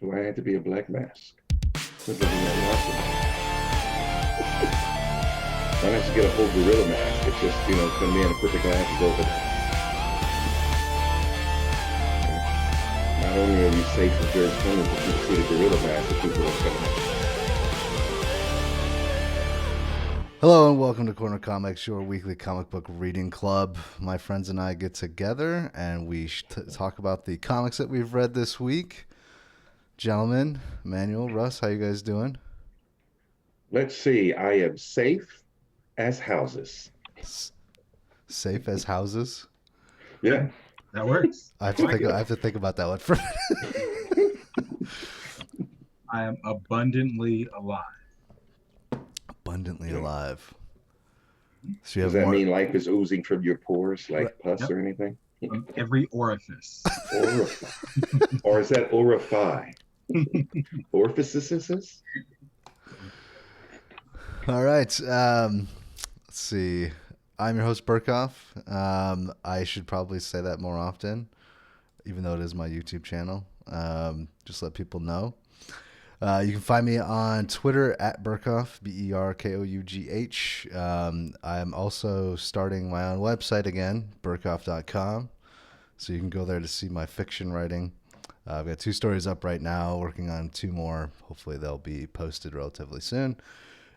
Why had to be a black mask? That doesn't make lots Why not just get a whole gorilla mask? It's just, come in and put the glasses over there. Not only are you safe from various things, but you see the gorilla mask that people are coming. Hello and welcome to Corner Comics, your weekly comic book reading club. My friends and I get together and we talk about the comics that we've read this week. Gentlemen, Emmanuel, Russ, how you guys doing? Let's see. I am safe as houses. Safe as houses? Yeah. That works. I have to think about that one for a minute. I am abundantly alive. Abundantly alive. So does that mean life is oozing from your pores like pus or anything? From every orifice. Or is that orify? Orifices? All right. Let's see. I'm your host, Burkhoff. I should probably say that more often, even though it is my YouTube channel. Just let people know. You can find me on Twitter at Burkhoff, Berkough. I'm also starting my own website again, burkhoff.com. So you can go there to see my fiction writing. I've got 2 stories up right now, working on 2 more. Hopefully they'll be posted relatively soon.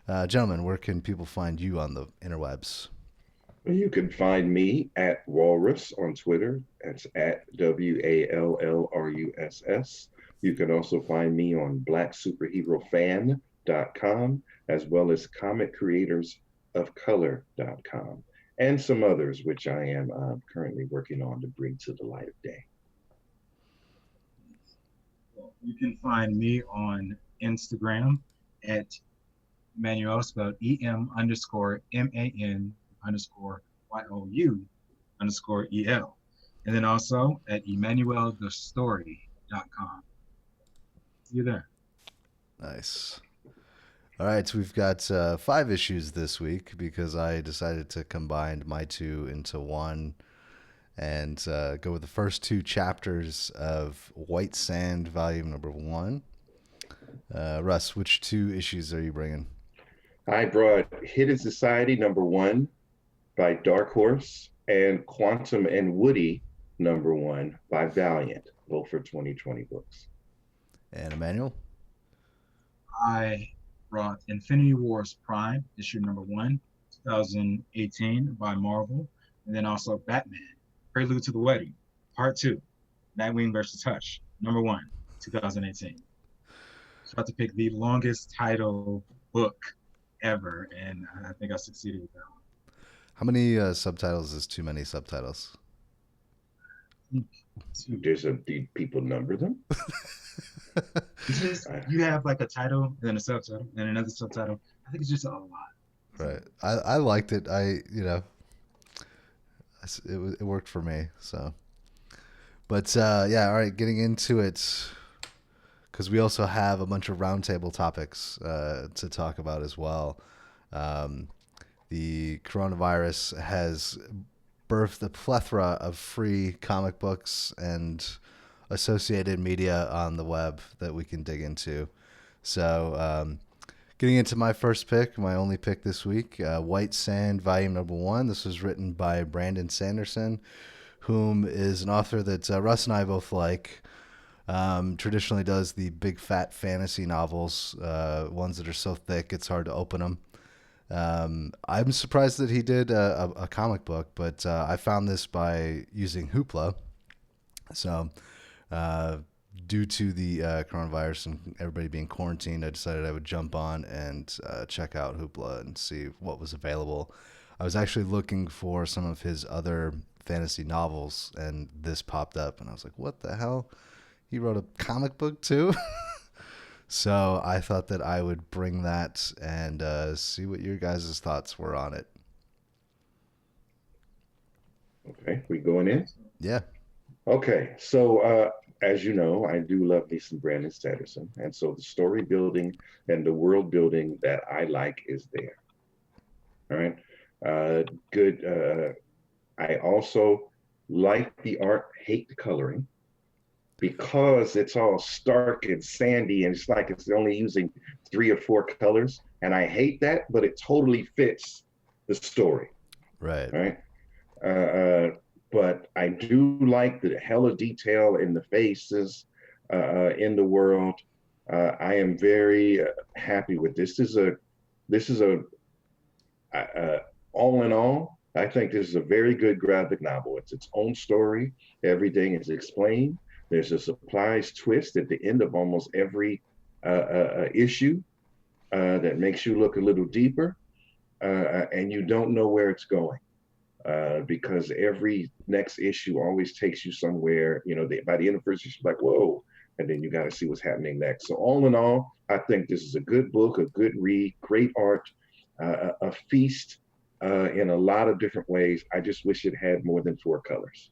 Gentlemen, where can people find you on the interwebs? Well, you can find me at Walrus on Twitter. That's at WALLRUSS. You can also find me on blacksuperherofan.com, as well as comiccreatorsofcolor.com, and some others, which I am currently working on to bring to the light of day. You can find me on Instagram at Manuel, spelled EM_MAN_YOU_EL. And then also at EmmanuelTheStory.com. You there? Nice. All right, so we've got 5 issues this week because I decided to combine my 2 into one and go with the first 2 chapters of White Sand, volume number 1. Russ, which 2 issues are you bringing? I brought Hidden Society number 1 by Dark Horse and Quantum and Woody number 1 by Valiant, both for 2020 books. And Emmanuel? I brought Infinity Wars Prime, issue number 1, 2018 by Marvel. And then also Batman, Prelude to the Wedding, part 2, Nightwing versus Hush, number 1, 2018. So I had to pick the longest title book ever, and I think I succeeded with that one. How many subtitles is too many subtitles? Did people number them? You have like a title, then a subtitle, then another subtitle. I think it's just a lot. Right. I liked it. It worked for me. So, but yeah. All right. Getting into it, because we also have a bunch of roundtable topics to talk about as well. The coronavirus has birthed a plethora of free comic books and associated media on the web that we can dig into. So getting into my first pick, my only pick this week, White Sand, volume number 1. This was written by Brandon Sanderson, whom is an author that Russ and I both like. Traditionally does the big fat fantasy novels, ones that are so thick it's hard to open them. I'm surprised that he did a comic book, but I found this by using Hoopla. So due to the coronavirus and everybody being quarantined, I decided I would jump on and check out Hoopla and see what was available. I was actually looking for some of his other fantasy novels, and this popped up, and I was like, what the hell? He wrote a comic book too? So I thought that I would bring that and see what your guys' thoughts were on it. Okay, we going in? Yeah. Okay, so as you know, I do love me some Brandon Sanderson, and so the story building and the world building that I like is there. All right, good. I also like the art, hate the coloring. because it's all stark and sandy and it's like it's only using 3 or 4 colors. And I hate that, but it totally fits the story, Right. right? Uh, uh, but I do like the hella detail in the faces, in the world. I am very happy with this. This is a all in all, I think this is a very good graphic novel. It's its own story. Everything is explained. There's a surprise twist at the end of almost every issue that makes you look a little deeper, and you don't know where it's going. Because every next issue always takes you somewhere. By the end of the first issue, like, whoa, and then you got to see what's happening next. So all in all, I think this is a good book, a good read, great art, a feast in a lot of different ways. I just wish it had more than 4 colors,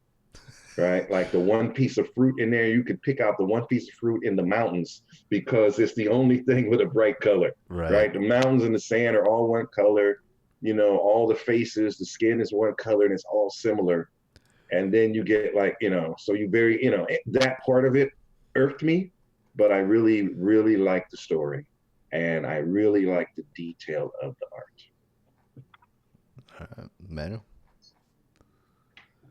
right? Like the one piece of fruit in there, you could pick out the one piece of fruit in the mountains because it's the only thing with a bright color, right? The mountains and the sand are all one color. All the faces, the skin is one color and it's all similar. And then you get so you that part of it irked me, but I really, really like the story and I really like the detail of the art. Manu?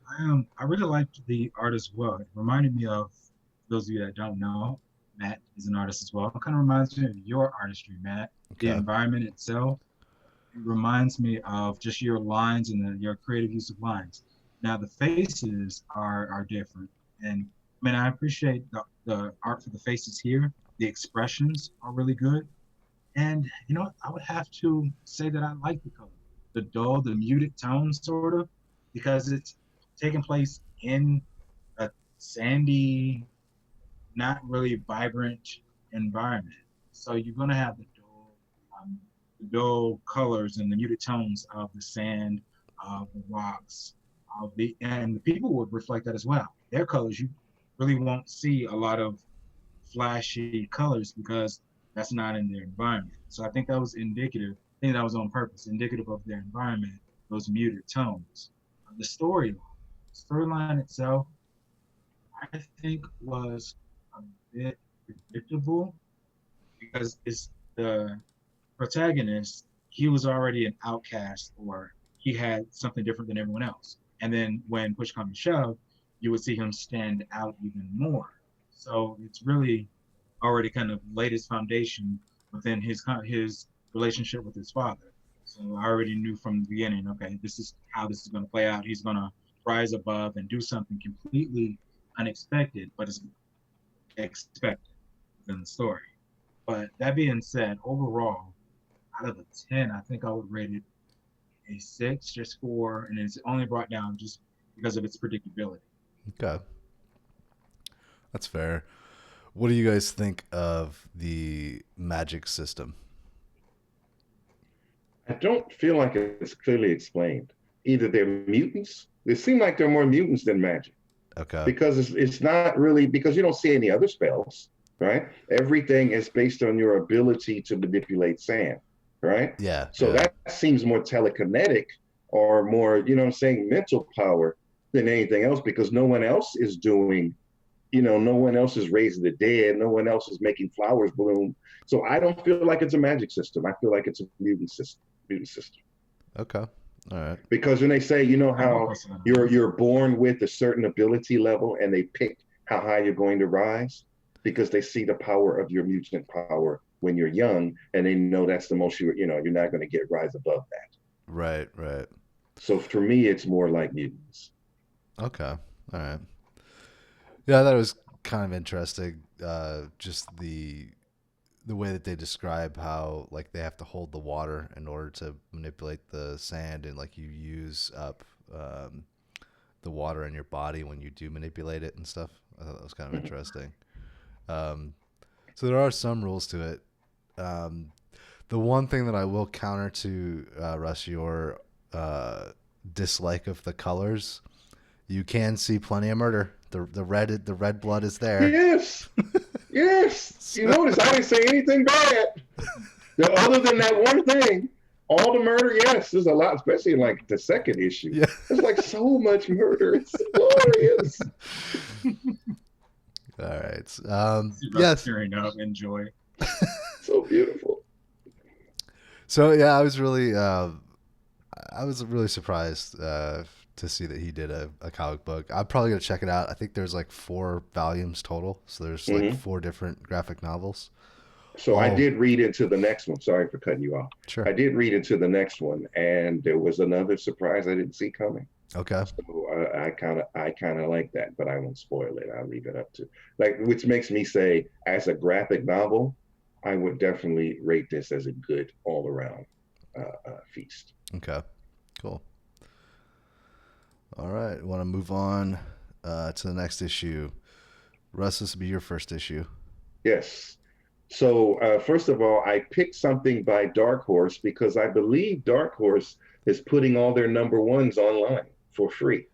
I really liked the art as well. It reminded me of, for those of you that don't know, Matt is an artist as well. It kind of reminds me of your artistry, Matt. Okay. The environment itself, it reminds me of just your lines and your creative use of lines. Now the faces are different, and I mean I appreciate the art for the faces here. The expressions are really good, and I would have to say that I like the color, the dull, the muted tone sort of, because it's taking place in a sandy, not really vibrant environment. So you're gonna have the dull colors and the muted tones of the sand, of the rocks, and the people would reflect that as well. Their colors, you really won't see a lot of flashy colors because that's not in their environment. So I think that was indicative. I think that was on purpose, indicative of their environment, those muted tones. The storyline itself, I think was a bit predictable because it's the protagonist, he was already an outcast or he had something different than everyone else. And then when push comes to shove, you would see him stand out even more. So it's really already kind of laid his foundation within his relationship with his father. So I already knew from the beginning, okay, this is how this is going to play out. He's going to rise above and do something completely unexpected, but it's expected in the story. But that being said, overall, out of a 10, I think I would rate it a 6 just for, and it's only brought down just because of its predictability. Okay. That's fair. What do you guys think of the magic system? I don't feel like it's clearly explained. Either they're mutants. It seems like they're more mutants than magic. Okay. Because it's not really, because you don't see any other spells, right? Everything is based on your ability to manipulate sand, right? Yeah. So that seems more telekinetic or more, mental power than anything else because no one else is doing, no one else is raising the dead. No one else is making flowers bloom. So I don't feel like it's a magic system. I feel like it's a mutant system. Okay. All right. Because when they say, how you're born with a certain ability level and they pick how high you're going to rise because they see the power of your mutant power when you're young and they know that's the most you're not going to rise above that. Right. So for me, it's more like mutants. Okay. All right. Yeah, that was kind of interesting. Just the way that they describe how they have to hold the water in order to manipulate the sand, and you use up the water in your body when you do manipulate it and stuff. I thought that was kind of interesting. So there are some rules to it. The one thing that I will counter to Russ, your dislike of the colors, you can see plenty of murder. The red blood is there. Yes. Yes. You notice I didn't say anything bad. Other than that one thing, all the murder, yes, there's a lot, especially in the second issue. Yeah. There's so much murder. It's glorious. All right. See brother Yes. tearing up, enjoy. So beautiful. So yeah, I was really surprised to see that he did a comic book. I'm probably gonna check it out. I think there's like 4 volumes total, so there's like Hmm. 4 different graphic novels. So I All did read into the next one. Sorry for cutting you off. sure. I did read into the next one, and there was another surprise I didn't see coming. Okay. So I kind of like that, but I won't spoil it. I'll leave it up to like, which makes me say, as a graphic novel, I would definitely rate this as a good all around feast. Okay. Cool. All right. Want to move on to the next issue? Russ, this will be your first issue. Yes. So first of all, I picked something by Dark Horse because I believe Dark Horse is putting all their number ones online for free.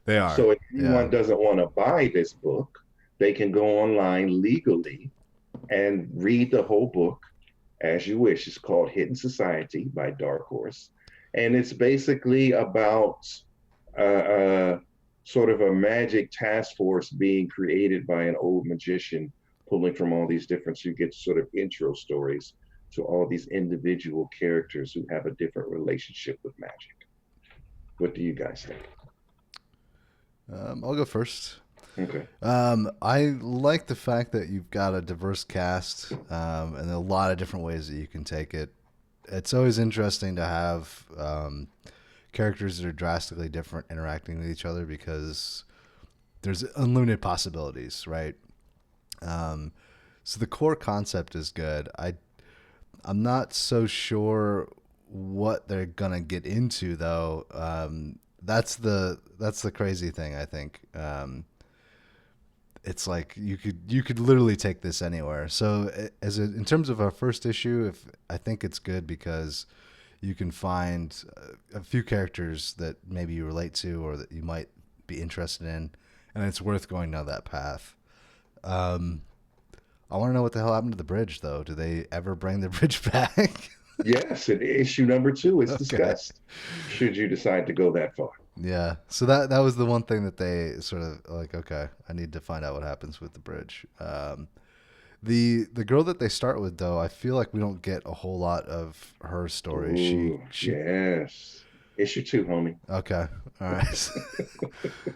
They are. So if Yeah. anyone doesn't want to buy this book, they can go online legally and read the whole book as you wish. It's called Hidden Society by Dark Horse. And it's basically about uh, uh, sort of a magic task force being created by an old magician, pulling from all these different, so you get sort of intro stories to all these individual characters who have a different relationship with magic. What do you guys think? I'll go first. Okay. I like the fact that you've got a diverse cast and a lot of different ways that you can take it. It's always interesting to have characters that are drastically different interacting with each other because there's unlimited possibilities, right? So the core concept is good. I'm not so sure what they're gonna get into though. That's the crazy thing. I think it's like you could literally take this anywhere. So in terms of our first issue, if I think it's good because you can find a few characters that maybe you relate to or that you might be interested in, and it's worth going down that path. I want to know what the hell happened to the bridge, though. Do they ever bring the bridge back? Yes, in issue number 2, it's Okay. discussed. Should you decide to go that far? Yeah. So that was the one thing that they sort of like. Okay, I need to find out what happens with the bridge. The girl that they start with, though, I feel like we don't get a whole lot of her story. She Ooh, she. yes. Issue 2, homie. Okay. All right.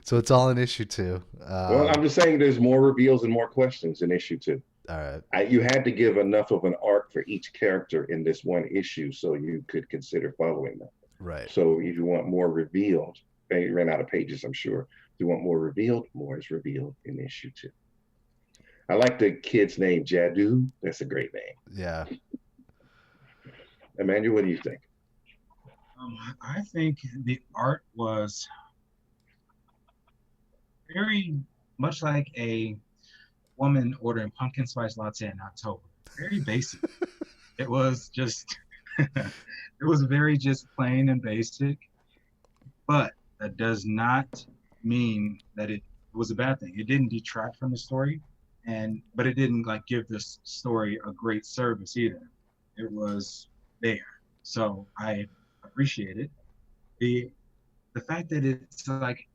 So it's all in issue 2. Well, I'm just saying there's more reveals and more questions in issue 2. All right. You had to give enough of an arc for each character in this one issue so you could consider following them. Right. So if you want more revealed, they ran out of pages, I'm sure. If you want more revealed, more is revealed in issue 2. I like the kid's name, Jadu. That's a great name. Yeah. Emmanuel, what do you think? I think the art was very much like a woman ordering pumpkin spice latte in October. Very basic. It was just, it was very just plain and basic, but that does not mean that it was a bad thing. It didn't detract from the story, but it didn't like give this story a great service either. It was there, so I appreciate it. The fact that it's like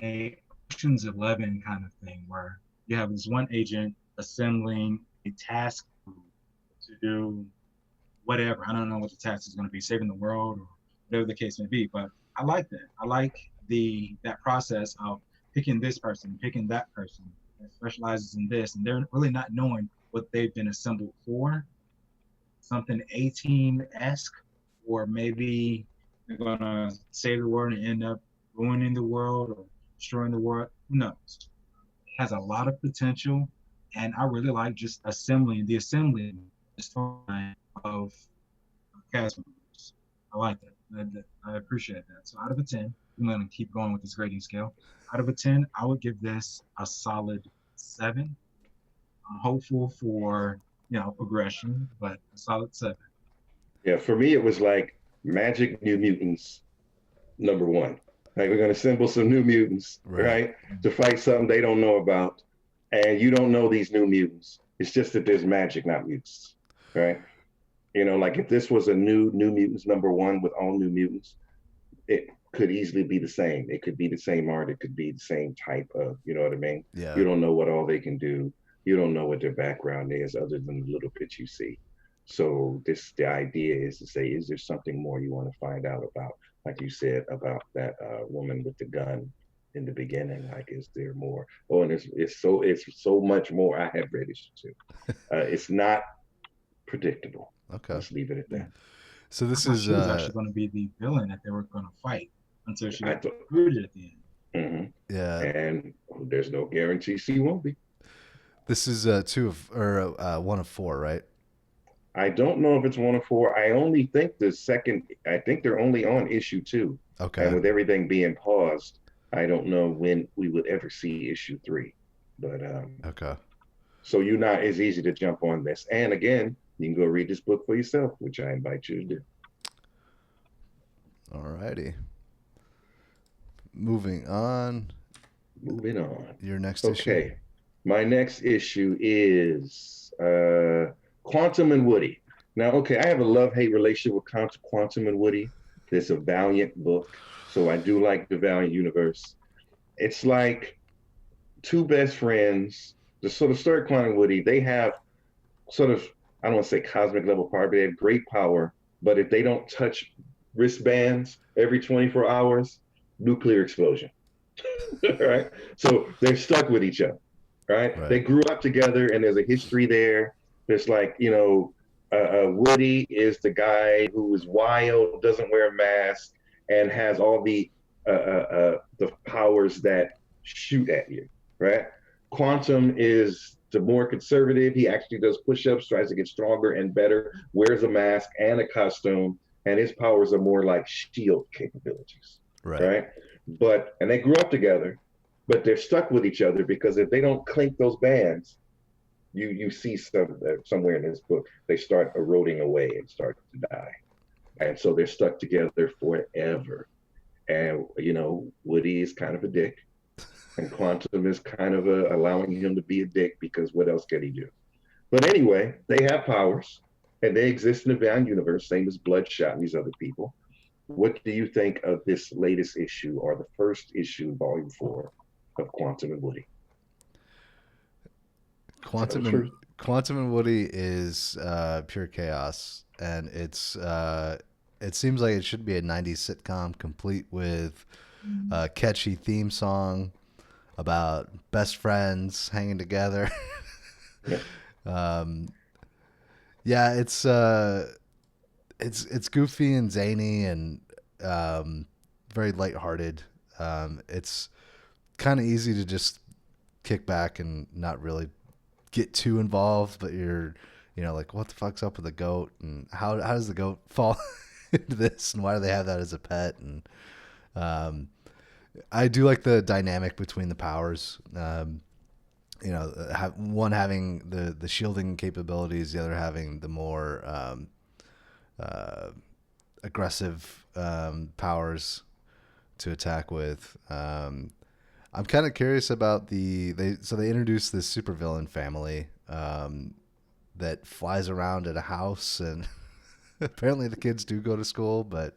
a Ocean's 11 kind of thing where you have this one agent assembling a task to do whatever. I don't know what the task is going to be, saving the world or whatever the case may be. But I like that. I like that process of picking this person, picking that person that specializes in this, and they're really not knowing what they've been assembled for. Something A-team-esque, or maybe they're gonna save the world and end up ruining the world or destroying the world. Who knows? It has a lot of potential, and I really like just assembling the storyline of cast members. I like that. I appreciate that. So out of a 10, I'm gonna keep going with this grading scale. Out of a 10, I would give this a solid 7. I'm hopeful for progression, but a solid 7. Yeah, for me, it was like Magic New Mutants number 1. Like, we're going to assemble some new mutants, right? To fight something they don't know about. And you don't know these new mutants. It's just that there's magic, not mutants, right? Like if this was a new Mutants number 1 with all new mutants, could easily be the same. It could be the same art. It could be the same type of, you know what I mean? Yeah. You don't know what all they can do. You don't know what their background is other than the little bit you see. So the idea is to say, is there something more you want to find out about, like you said, about that woman with the gun in the beginning? Like, is there more? Oh, and it's so much more. I have read issue two. It's not predictable. Okay. Let's leave it at that. So I this thought is she was actually going to be the villain that they were going to fight until she got recruited at the end. Yeah. And there's no guarantee she won't be. This is one of four, right? I don't know if it's one of four. I only think I think they're only on issue two. Okay. And with everything being paused, I don't know when we would ever see issue three. But okay. So it's easy to jump on this. And again, you can go read this book for yourself, which I invite you to do. All righty. Moving on. Your next issue. Okay. My next issue is Quantum and Woody. Now, okay, I have a love-hate relationship with Quantum and Woody. It's a Valiant book, so I do like the Valiant universe. It's like two best friends. The sort of story Quantum and Woody, they have sort of, I don't want to say cosmic level power, but they have great power. But if they don't touch wristbands every 24 hours, nuclear explosion. Right? So they're stuck with each other. Right? They grew up together, and there's a history there. There's like, Woody is the guy who is wild, doesn't wear a mask, and has all the powers that shoot at you, right? Quantum is the more conservative. He actually does push-ups, tries to get stronger and better, wears a mask and a costume, and his powers are more like shield capabilities, right? And they grew up together, but they're stuck with each other because if they don't clink those bands, you see somewhere in this book, they start eroding away and start to die. And so they're stuck together forever. And, Woody is kind of a dick. And Quantum is kind of allowing him to be a dick because what else can he do? But anyway, they have powers and they exist in the Valiant universe, same as Bloodshot and these other people. What do you think of this latest issue or the first issue, volume 4 of Quantum and Woody? Quantum and Woody is pure chaos, and it seems like it should be a 90s sitcom complete with a catchy theme song about best friends hanging together. It's goofy and zany and very lighthearted. It's kind of easy to just kick back and not really get too involved, but you're like, what the fuck's up with the goat, and how does the goat fall into this, and why do they have that as a pet? And I do like the dynamic between the powers. One having the shielding capabilities, the other having the more aggressive powers to attack with. I'm kind of curious about they introduced this supervillain family that flies around at a house, and apparently the kids do go to school, but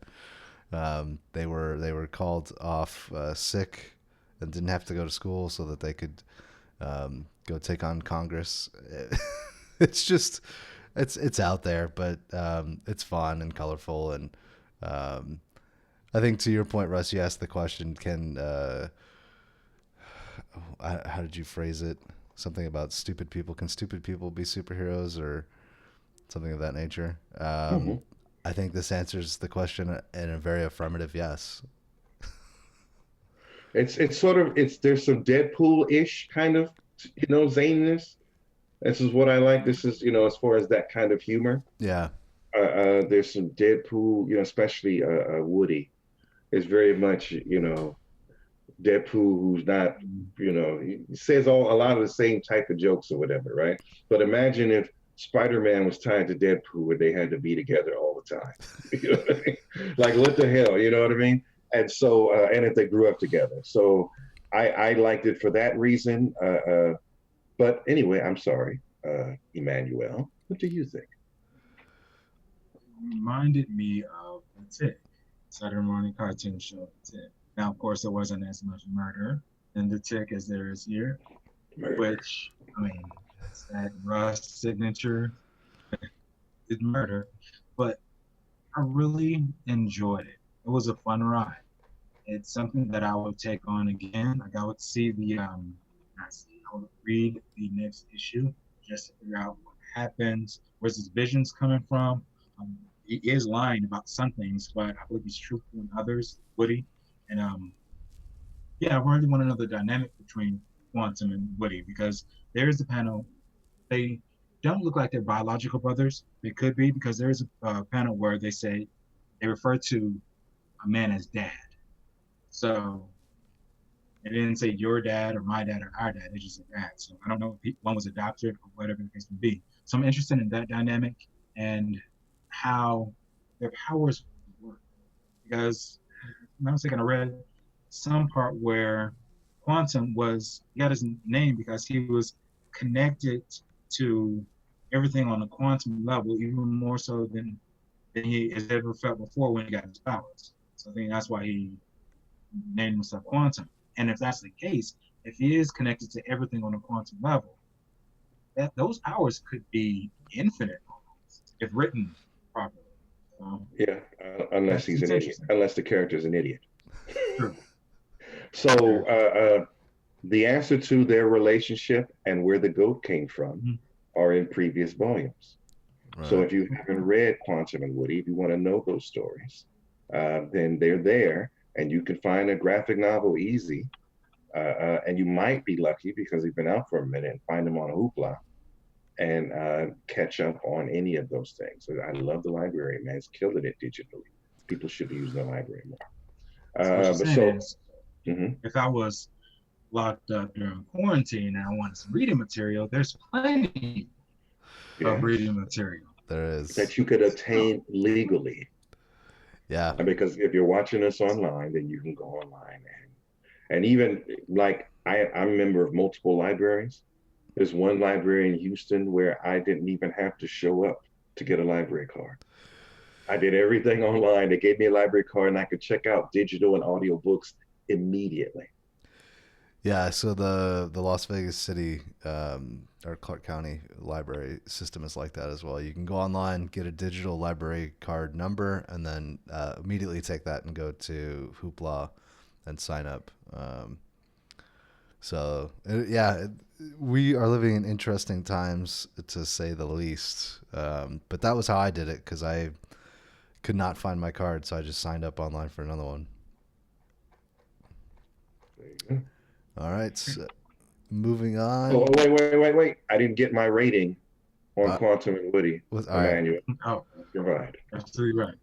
they were called off sick and didn't have to go to school so that they could go take on Congress. It's just it's out there, but it's fun and colorful, and I think to your point, Russ, you asked the question, how did you phrase it? Something about stupid people. Can stupid people be superheroes or something of that nature? I think this answers the question in a very affirmative yes. There's some Deadpool-ish kind of, zaniness. This is what I like. This is, as far as that kind of humor. Yeah. There's some Deadpool, especially Woody is very much, Deadpool, who's not, he says a lot of the same type of jokes or whatever, right? But imagine if Spider-Man was tied to Deadpool and they had to be together all the time. You know what I mean? Like, what the hell, you know what I mean? And so, and if they grew up together. So I liked it for that reason. But anyway, I'm sorry, Emmanuel, what do you think? Reminded me of, that's it. Saturday morning cartoon show. Now, of course, there wasn't as much murder in the Tick as there is here, Murder. which, I mean, it's that Rust signature is murder, but I really enjoyed it. It was a fun ride. It's something that I would take on again. Like I would see not see, I would read the next issue just to figure out what happens, where's his visions coming from. He is lying about some things, but I believe he's truthful in others, Woody. And yeah, I really want to know the dynamic between Quantum and Woody because there's a panel. They don't look like they're biological brothers. They could be because there's a panel where they say they refer to a man as dad. So it didn't say your dad or my dad or our dad. It just said dad. So I don't know if one was adopted or whatever the case may be. So I'm interested in that dynamic and how their powers work. Because I was thinking I read some part where Quantum he got his name because he was connected to everything on a quantum level, even more so than he has ever felt before when he got his powers. So I think that's why he named himself Quantum. And if that's the case, if he is connected to everything on a quantum level, that those powers could be infinite almost, if written properly. Yeah, unless he's an idiot, unless the character's an idiot. True. So the answer to their relationship and where the goat came from are in previous volumes. Right. So if you haven't read Quantum and Woody, if you want to know those stories, then they're there, and you can find a graphic novel easy. And you might be lucky because they've been out for a minute and find them on Hoopla and catch up on any of those things. So I love the library, man. It's killing it digitally. People should be using the library more. If I was locked up during quarantine and I wanted some reading material, there's plenty of reading material. There is. That you could obtain legally. Yeah. Because if you're watching us online, then you can go online and even like I'm a member of multiple libraries. There's one library in Houston where I didn't even have to show up to get a library card. I did everything online. They gave me a library card and I could check out digital and audio books immediately. Yeah, so the Las Vegas City or Clark County library system is like that as well. You can go online, get a digital library card number, and then immediately take that and go to Hoopla and sign up. We are living in interesting times, to say the least. But that was how I did it because I could not find my card, so I just signed up online for another one. There you go. All right, so moving on. Oh, wait. I didn't get my rating on Quantum and Woody. Emmanuel. Oh, you're right. Absolutely right.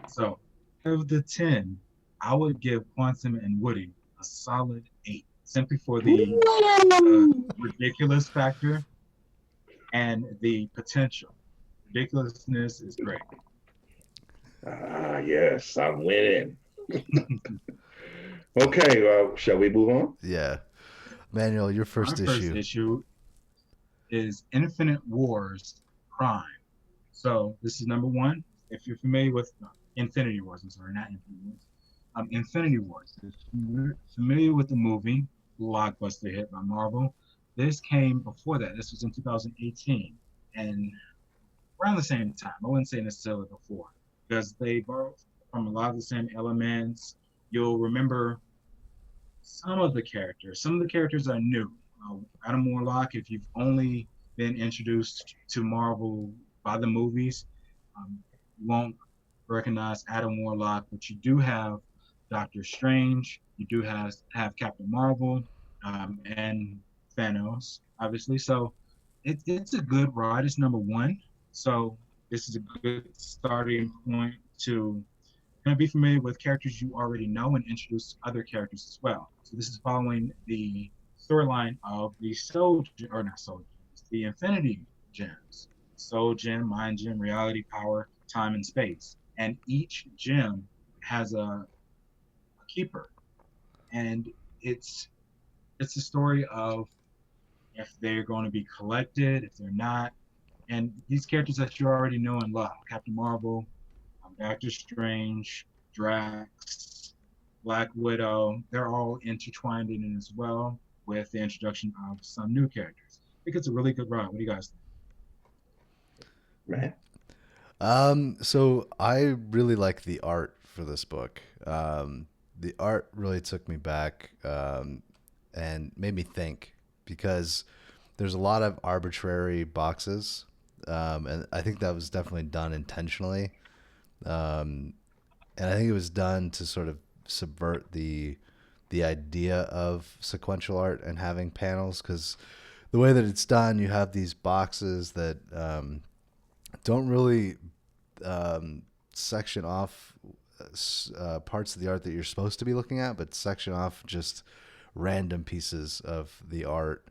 So, of the 10, I would give Quantum and Woody a solid 8, simply for the ridiculous factor and the potential. Ridiculousness is great. Yes, I'm winning. Okay, shall we move on? Yeah. Manuel, your first issue. First issue is Infinite Wars Prime. So this is number 1. If you're familiar with Infinity Wars, I'm sorry, not Infinity Wars. Infinity Wars. If you're familiar with the movie, blockbuster hit by Marvel. This came before that. This was in 2018. And around the same time. I wouldn't say necessarily before, because they borrowed from a lot of the same elements. You'll remember some of the characters. Some of the characters are new. Adam Warlock, if you've only been introduced to Marvel by the movies, you won't recognize Adam Warlock, but you do have Doctor Strange. You do have Captain Marvel and Thanos, obviously. So it's a good ride. It's number 1. So this is a good starting point to kind of be familiar with characters you already know and introduce other characters as well. So this is following the storyline of the the Infinity Gems. Soul Gem, Mind Gem, Reality, Power, Time, and Space. And each gem has a keeper. And it's a story of if they're going to be collected, if they're not. And these characters that you already know and love, Captain Marvel, Doctor Strange, Drax, Black Widow, they're all intertwined in it as well with the introduction of some new characters. I think it's a really good ride. What do you guys think? Man. So I really like the art for this book. The art really took me back, and made me think, because there's a lot of arbitrary boxes, and I think that was definitely done intentionally. Um, and I think it was done to sort of subvert the idea of sequential art and having panels, because the way that it's done, you have these boxes that don't really section off parts of the art that you're supposed to be looking at, but section off just random pieces of the art,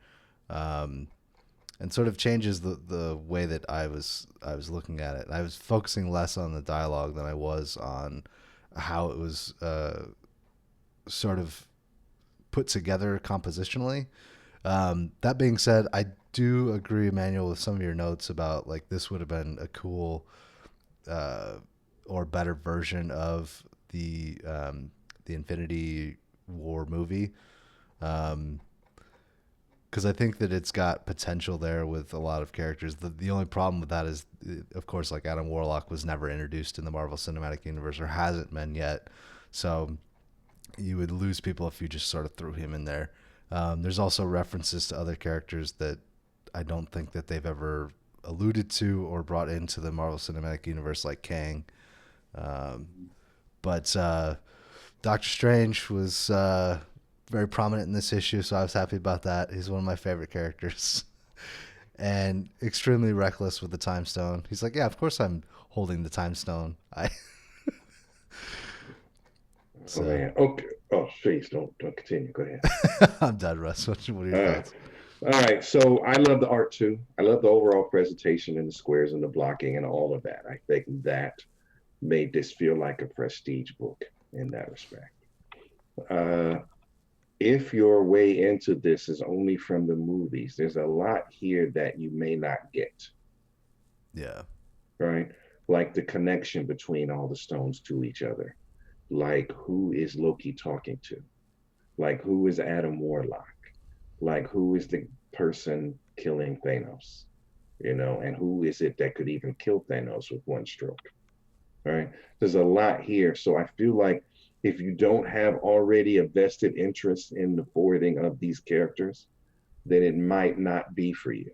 and sort of changes the way that I was looking at it. I was focusing less on the dialogue than I was on how it was sort of put together compositionally. That being said, I do agree, Emmanuel, with some of your notes about like this would have been a cool or better version of the Infinity War movie. Because I think that it's got potential there with a lot of characters. The only problem with that is, of course, like Adam Warlock was never introduced in the Marvel Cinematic Universe, or hasn't been yet. So you would lose people if you just sort of threw him in there. There's also references to other characters that I don't think that they've ever alluded to or brought into the Marvel Cinematic Universe, like Kang. But Doctor Strange was very prominent in this issue, so I was happy about that. He's one of my favorite characters. And extremely reckless with the time stone. He's like, yeah, of course I'm holding the time stone. So, oh man. Okay. Oh, please don't continue. Go ahead. I'm done, Russ. What are your thoughts? All right. So I love the art too. I love the overall presentation and the squares and the blocking and all of that. I think that made this feel like a prestige book in that respect. If your way into this is only from the movies, there's a lot here that you may not get. Yeah. Right? Like the connection between all the stones to each other. Like, who is Loki talking to? Like, who is Adam Warlock? Like, who is the person killing Thanos? And who is it that could even kill Thanos with one stroke? Right? There's a lot here. So I feel like if you don't have already a vested interest in the forwarding of these characters, then it might not be for you.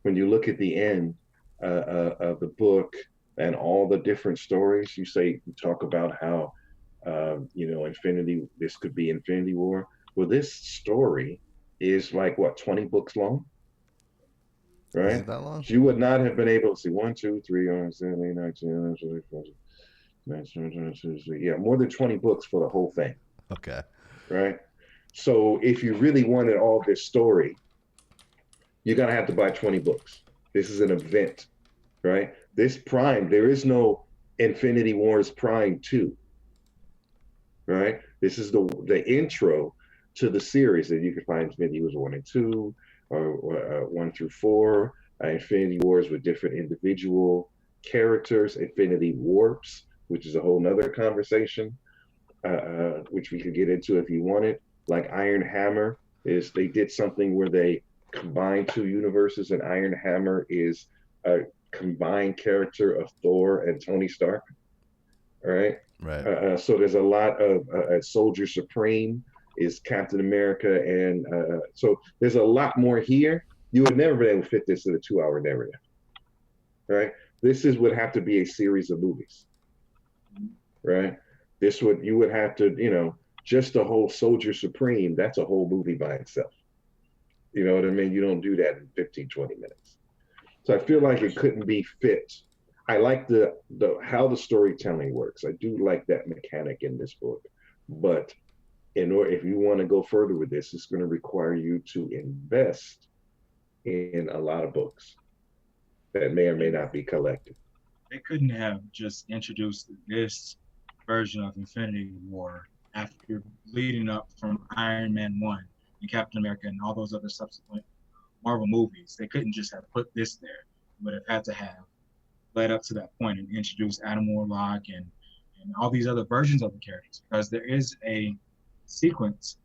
When you look at the end of the book and all the different stories, you talk about how, this could be Infinity War. Well, this story is like, what, 20 books long? Right? Is it that long? So you would not have been able to see 1, 2, 3, 7, 8, 9, 10, 11, yeah, more than 20 books for the whole thing. Okay. Right? So if you really wanted all this story, you're going to have to buy 20 books. This is an event, right? This Prime, there is no Infinity Wars Prime 2, right? This is the intro to the series that you can find Infinity Wars 1 and 2, or 1 through 4, Infinity Wars with different individual characters, Infinity Warps, which is a whole nother conversation, which we could get into if you wanted. Like Iron Hammer they did something where they combined two universes, and Iron Hammer is a combined character of Thor and Tony Stark. All right. Right. So there's a lot of Soldier Supreme is Captain America, and so there's a lot more here. You would never be able to fit this in a 2-hour narrative. Right. This would have to be a series of movies. Right. You would have to, just the whole Soldier Supreme, that's a whole movie by itself. You know what I mean? You don't do that in 15, 20 minutes. So I feel like it couldn't be fit. I like the how the storytelling works. I do like that mechanic in this book. But if you want to go further with this, it's going to require you to invest in a lot of books that may or may not be collected. They couldn't have just introduced this version of Infinity War after leading up from Iron Man 1 and Captain America and all those other subsequent Marvel movies. They couldn't just have put this there, but it had to have led up to that point and introduced Adam Warlock and and all these other versions of the characters, because there is a sequence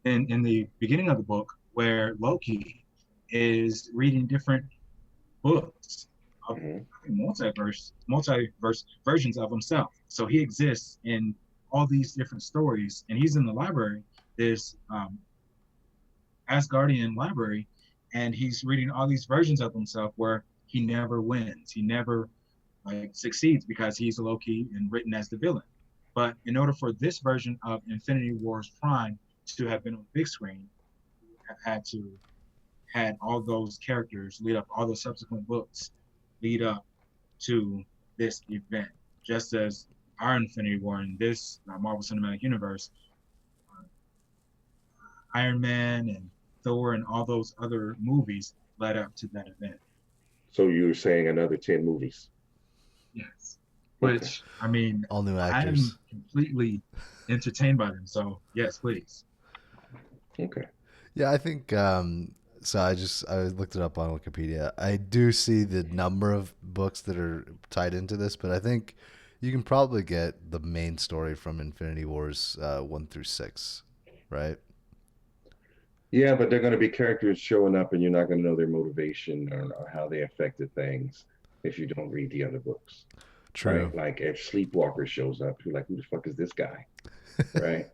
in the beginning of the book where Loki is reading different books of multiverse versions of himself. So he exists in all these different stories, and he's in the library, this Asgardian library, and he's reading all these versions of himself where he never wins, he never succeeds, because he's Loki and written as the villain. But in order for this version of Infinity Wars Prime to have been on the big screen, you have had all those characters lead up, all those subsequent books lead up to this event, just as our Infinity War in this Marvel Cinematic Universe, Iron Man and Thor and all those other movies led up to that event. So you're saying another 10 movies? Yes. Which, I mean, all new actors. I'm completely entertained by them. So yes, please. Okay. Yeah, I think so. I looked it up on Wikipedia. I do see the number of books that are tied into this, but I think you can probably get the main story from Infinity Wars 1 through 6, right? Yeah, but they're going to be characters showing up, and you're not going to know their motivation or how they affected things if you don't read the other books. True. Right? Like if Sleepwalker shows up, you're like, who the fuck is this guy? Right?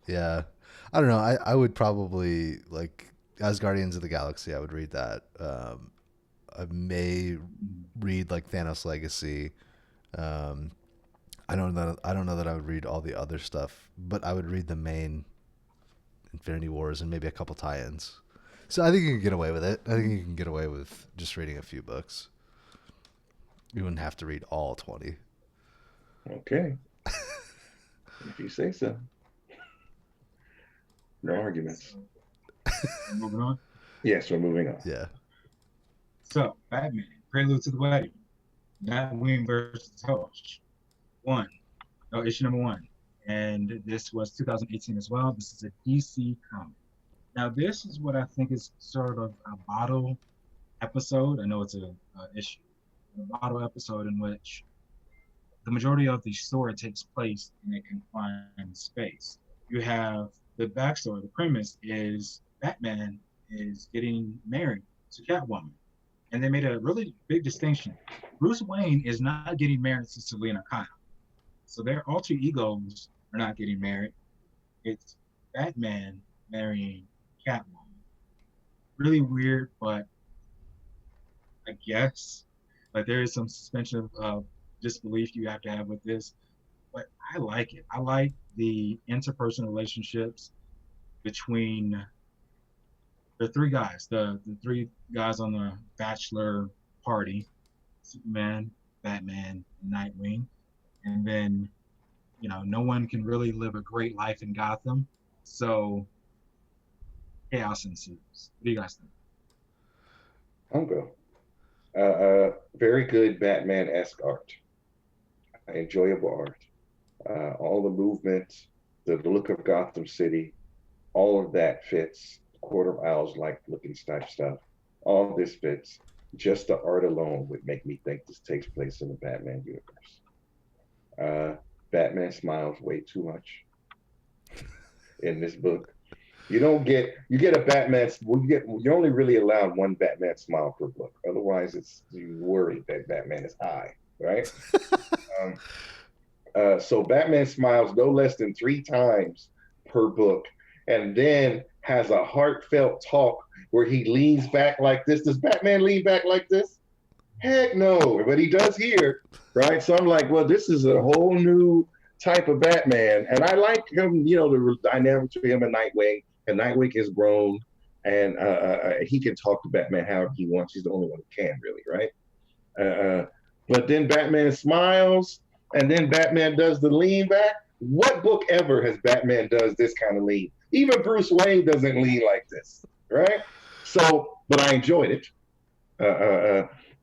Yeah. I don't know. I would probably, like, as Guardians of the Galaxy, I would read that. I may read like Thanos Legacy. I don't know that I would read all the other stuff, but I would read the main Infinity Wars and maybe a couple tie-ins. So I think you can get away with it. I think you can get away with just reading a few books. You wouldn't have to read all 20. Okay. If you say so. No arguments. Moving on. Yes, we're moving on. Yeah. So, Batman, Prelude to the Wedding, Nightwing versus Hush, issue number 1. And this was 2018 as well. This is a DC comic. Now, this is what I think is sort of a bottle episode. I know it's a issue. A bottle episode in which the majority of the story takes place in a confined space. You have the backstory, the premise is Batman is getting married to Catwoman. And they made a really big distinction. Bruce Wayne is not getting married to Selena Kyle. So their alter egos are not getting married. It's Batman marrying Catwoman. Really weird, but I guess there is some suspension of disbelief you have to have with this. But I like it. I like the interpersonal relationships between the three guys, the three guys on the bachelor party, Superman, Batman, and Nightwing. And then, no one can really live a great life in Gotham. So chaos ensues. What do you guys think? I'll go. Very good Batman-esque art. Enjoyable art. All the movement, the look of Gotham City, all of that fits. Court of Owls like looking type stuff. All of this fits. Just the art alone would make me think this takes place in the Batman universe. Batman smiles way too much in this book. You get a Batman. You're only really allowed one Batman smile per book. Otherwise, you're worried that Batman is high, right? So Batman smiles no less than 3 times per book, and then has a heartfelt talk where he leans back like this. Does Batman lean back like this? Heck no, but he does here, right? So I'm like, well, this is a whole new type of Batman, and I like him. The dynamics of him and Nightwing. And Nightwing is grown, and he can talk to Batman however he wants. He's the only one who can, really, right? But then Batman smiles, and then Batman does the lean back. What book ever has Batman does this kind of lean? Even Bruce Wayne doesn't lean like this, right? So, but I enjoyed it.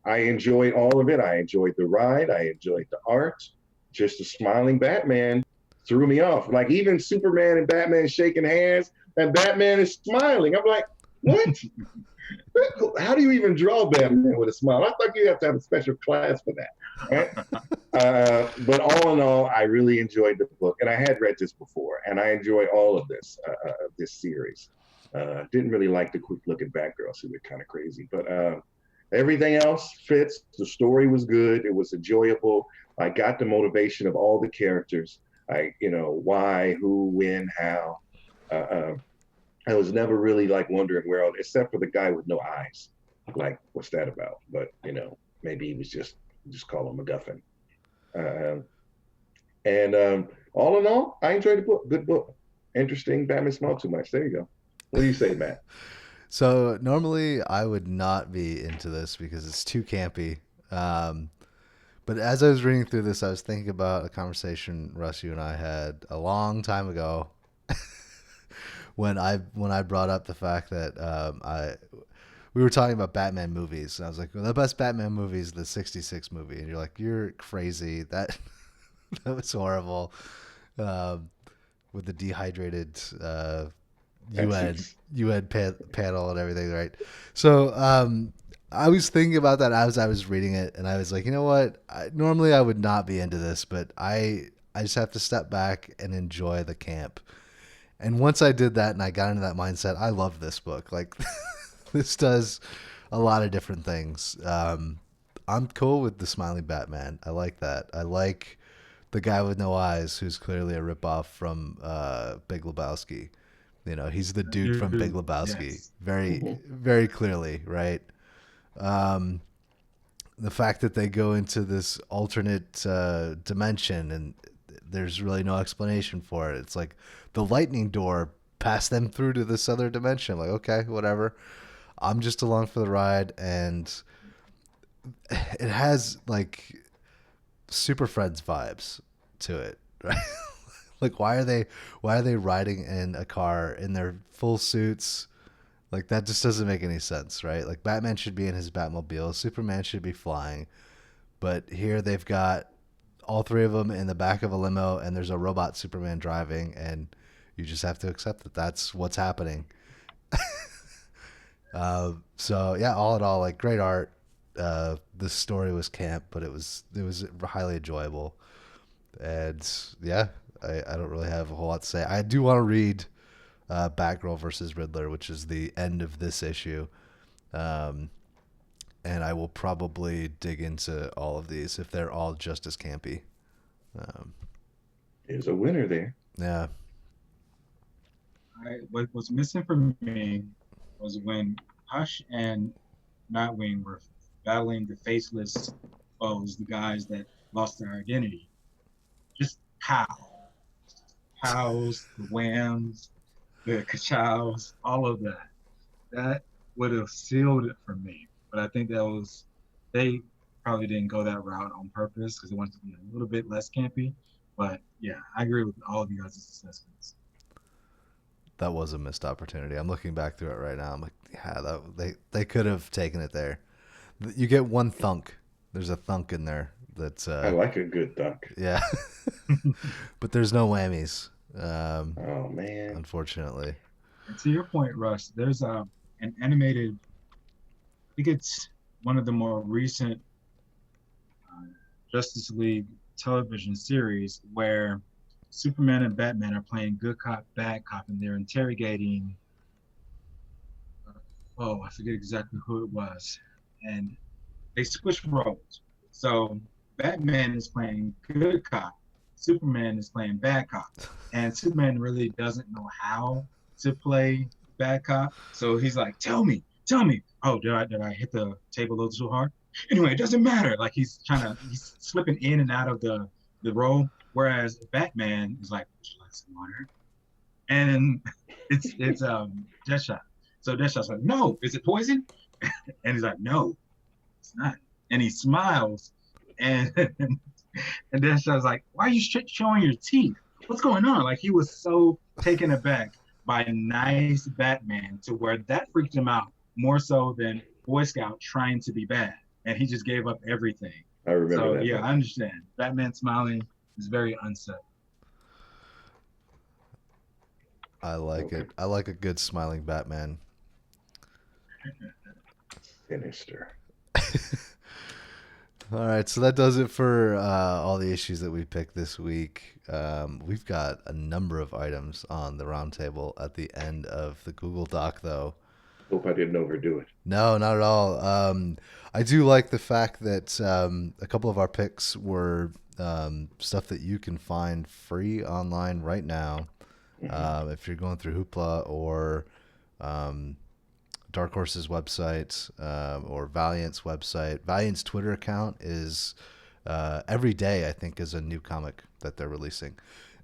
I enjoyed all of it. I enjoyed the ride. I enjoyed the art. Just the smiling Batman threw me off. Like even Superman and Batman shaking hands, and Batman is smiling. I'm like, what? How do you even draw Batman with a smile? I thought you have to have a special class for that. But all in all, I really enjoyed the book, and I had read this before, and I enjoy all of this series. Didn't really like the quick look at Batgirl; she was kind of crazy, but everything else fits. The story was good; it was enjoyable. I got the motivation of all the characters. Why, who, when, how. Uh, uh, I was never really like wondering where, except for the guy with no eyes. Like, what's that about? But maybe he was just call him MacGuffin. Um, and all in all, I enjoyed the book. Good book. Interesting. Batman smelled too much. There you go. What do you say, Matt? So normally I would not be into this because it's too campy. But as I was reading through this, I was thinking about a conversation Russ, you and I had a long time ago when I brought up the fact that we were talking about Batman movies, and I was like, well, the best Batman movie is the '66 movie, and you're like, you're crazy. That that was horrible. With the dehydrated UN panel and everything, right? So I was thinking about that as I was reading it, and I was like, you know what? Normally I would not be into this, but I just have to step back and enjoy the camp. And once I did that and I got into that mindset, I love this book. Like, this does a lot of different things. I'm cool with the smiling Batman. I like that. I like the guy with no eyes, who's clearly a ripoff from Big Lebowski. He's the dude from Big Lebowski. Yes. Very, very clearly, right? The fact that they go into this alternate dimension and there's really no explanation for it. It's like the lightning door passed them through to this other dimension. Like, okay, whatever. I'm just along for the ride, and it has like Super Friends vibes to it, right? Like, why are they riding in a car in their full suits? Like, that just doesn't make any sense, right? Like, Batman should be in his Batmobile, Superman should be flying, but here they've got all three of them in the back of a limo, and there's a robot Superman driving, and you just have to accept that that's what's happening. So yeah, all in all, like, great art. The story was camp, but it was highly enjoyable, and yeah, I don't really have a whole lot to say. I do want to read Batgirl versus Riddler, which is the end of this issue. And I will probably dig into all of these if they're all just as campy. There's a winner there. Yeah. What was missing for me was when Hush and Nightwing were battling the faceless foes, the guys that lost their identity. Just Hows, the Whams, the Kachows, all of that. That would have sealed it for me. But I think they probably didn't go that route on purpose because they wanted to be a little bit less campy. But yeah, I agree with all of you guys' assessments. That was a missed opportunity. I'm looking back through it right now. I'm like, yeah, they could have taken it there. You get one thunk. There's a thunk in there. That's I like a good thunk. Yeah. But there's no whammies. Oh man. Unfortunately. And to your point, Russ, there's an animated, I think it's one of the more recent Justice League television series where Superman and Batman are playing good cop, bad cop, and they're interrogating. I forget exactly who it was, and they switch roles. So Batman is playing good cop, Superman is playing bad cop, and Superman really doesn't know how to play bad cop. So he's like, "Tell me." Oh, did I hit the table a little too hard? Anyway, it doesn't matter. Like he's slipping in and out of the role. Whereas Batman is like, "Would you like some water?" And it's Deadshot. So Deadshot's like, "No, is it poison?" And he's like, "No, it's not." And he smiles, and and Deadshot's like, "Why are you showing your teeth? What's going on?" Like he was so taken aback by nice Batman to where that freaked him out more so than Boy Scout trying to be bad, and he just gave up everything. I remember that. Yeah, I understand. Batman smiling is very unsettling. I like it. I like a good smiling Batman. Sinister. All right, so that does it for all the issues that we picked this week. We've got a number of items on the roundtable at the end of the Google Doc, though. Hope I didn't overdo it. No, not at all. I do like the fact that a couple of our picks were stuff that you can find free online right now. If you're going through Hoopla or Dark Horse's website or Valiant's website. Valiant's Twitter account is every day, I think, is a new comic that they're releasing.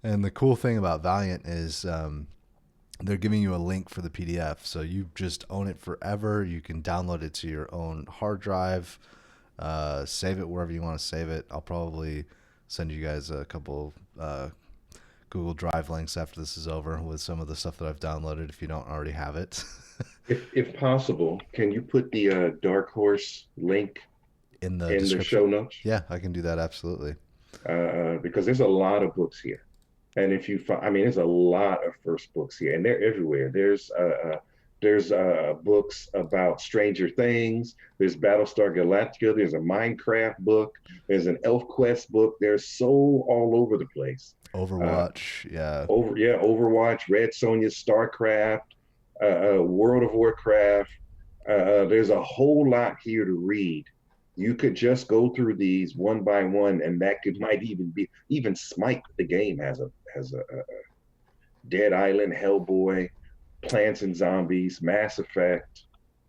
And the cool thing about Valiant is they're giving you a link for the PDF. So you just own it forever. You can download it to your own hard drive, save it wherever you want to save it. I'll probably send you guys a couple Google Drive links after this is over with some of the stuff that I've downloaded if you don't already have it. If possible, can you put the Dark Horse link in the show notes? Yeah, I can do that, absolutely. Because there's a lot of books here. And if you find, I mean, there's a lot of first books here, and they're everywhere. There's books about Stranger Things. There's Battlestar Galactica. There's a Minecraft book. There's an ElfQuest book. They're so all over the place. Overwatch, yeah. Overwatch, Red Sonja, StarCraft, World of Warcraft. There's a whole lot here to read. You could just go through these one by one, and might even Smite the game has a Dead Island, Hellboy, Plants and Zombies, Mass Effect.